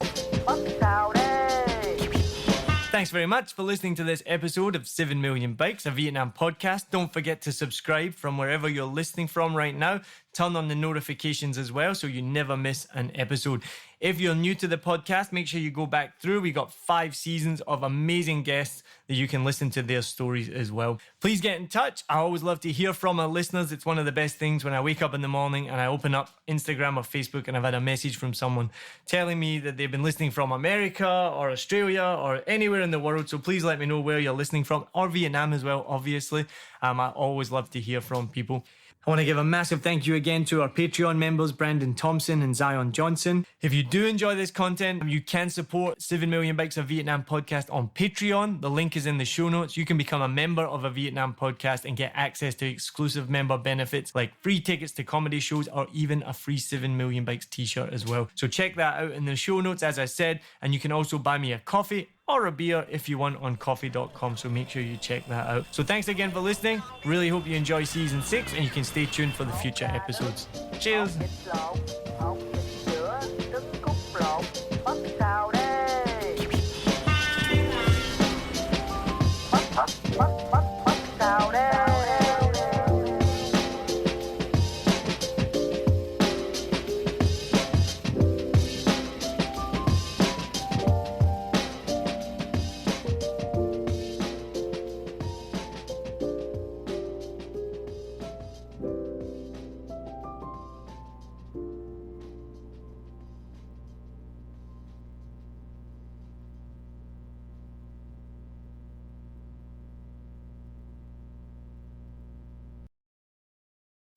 Thanks very much for listening to this episode of 7 Million Bikes, a Vietnam podcast. Don't forget to subscribe from wherever you're listening from right now. Turn on the notifications as well so you never miss an episode. If you're new to the podcast, make sure you go back through. We got 5 seasons of amazing guests that you can listen to their stories as well. Please get in touch. I always love to hear from our listeners. It's one of the best things when I wake up in the morning and I open up Instagram or Facebook and I've had a message from someone telling me that they've been listening from America or Australia or anywhere in the world. So please let me know where you're listening from, or Vietnam as well, obviously. I always love to hear from people. I want to give a massive thank you again to our Patreon members, Brandon Thompson and Zion Johnson. If you do enjoy this content, you can support 7 Million Bikes of Vietnam podcast on Patreon. The link is in the show notes. You can become a member of a Vietnam podcast and get access to exclusive member benefits like free tickets to comedy shows or even a free 7 Million Bikes t-shirt as well. So check that out in the show notes, as I said, and you can also buy me a coffee or a beer if you want on coffee.com, so make sure you check that out. So thanks again for listening. Really hope you enjoy season 6 and you can stay tuned for the future episodes. Cheers.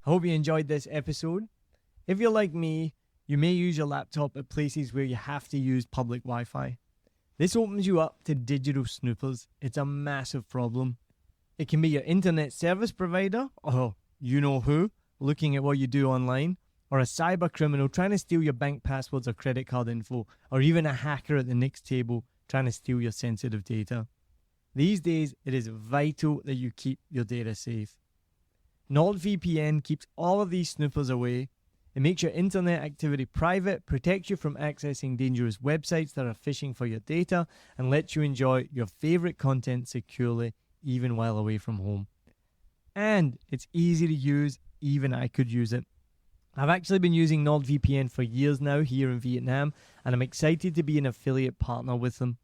I hope you enjoyed this episode. If you're like me, you may use your laptop at places where you have to use public Wi-Fi. This opens you up to digital snoopers. It's a massive problem. It can be your internet service provider, or you know who, looking at what you do online, or a cyber criminal trying to steal your bank passwords or credit card info, or even a hacker at the next table trying to steal your sensitive data. These days, it is vital that you keep your data safe. NordVPN keeps all of these snoopers away. It makes your internet activity private, protects you from accessing dangerous websites that are phishing for your data, and lets you enjoy your favorite content securely, even while away from home. And it's easy to use, even I could use it. I've actually been using NordVPN for years now here in Vietnam, and I'm excited to be an affiliate partner with them.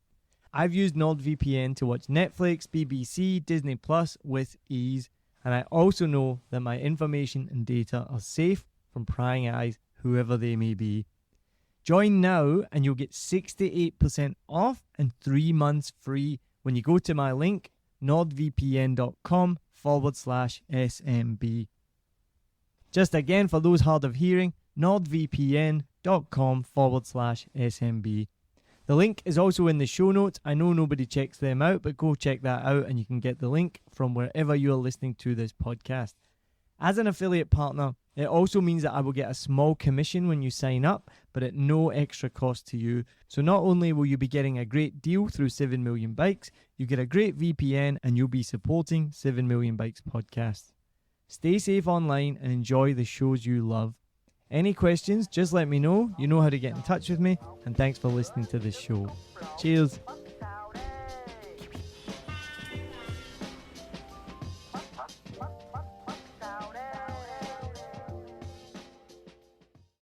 I've used NordVPN to watch Netflix, BBC, Disney Plus with ease. And I also know that my information and data are safe from prying eyes, whoever they may be. Join now and you'll get 68% off and 3 months free when you go to my link, nordvpn.com/SMB. Just again, for those hard of hearing, nordvpn.com/SMB. The link is also in the show notes. I know nobody checks them out, but go check that out and you can get the link from wherever you are listening to this podcast. As an affiliate partner, it also means that I will get a small commission when you sign up, but at no extra cost to you. So not only will you be getting a great deal through 7 Million Bikes, you get a great VPN and you'll be supporting 7 Million Bikes podcast. Stay safe online and enjoy the shows you love. Any questions, just let me know. You know how to get in touch with me. And thanks for listening to this show. Cheers.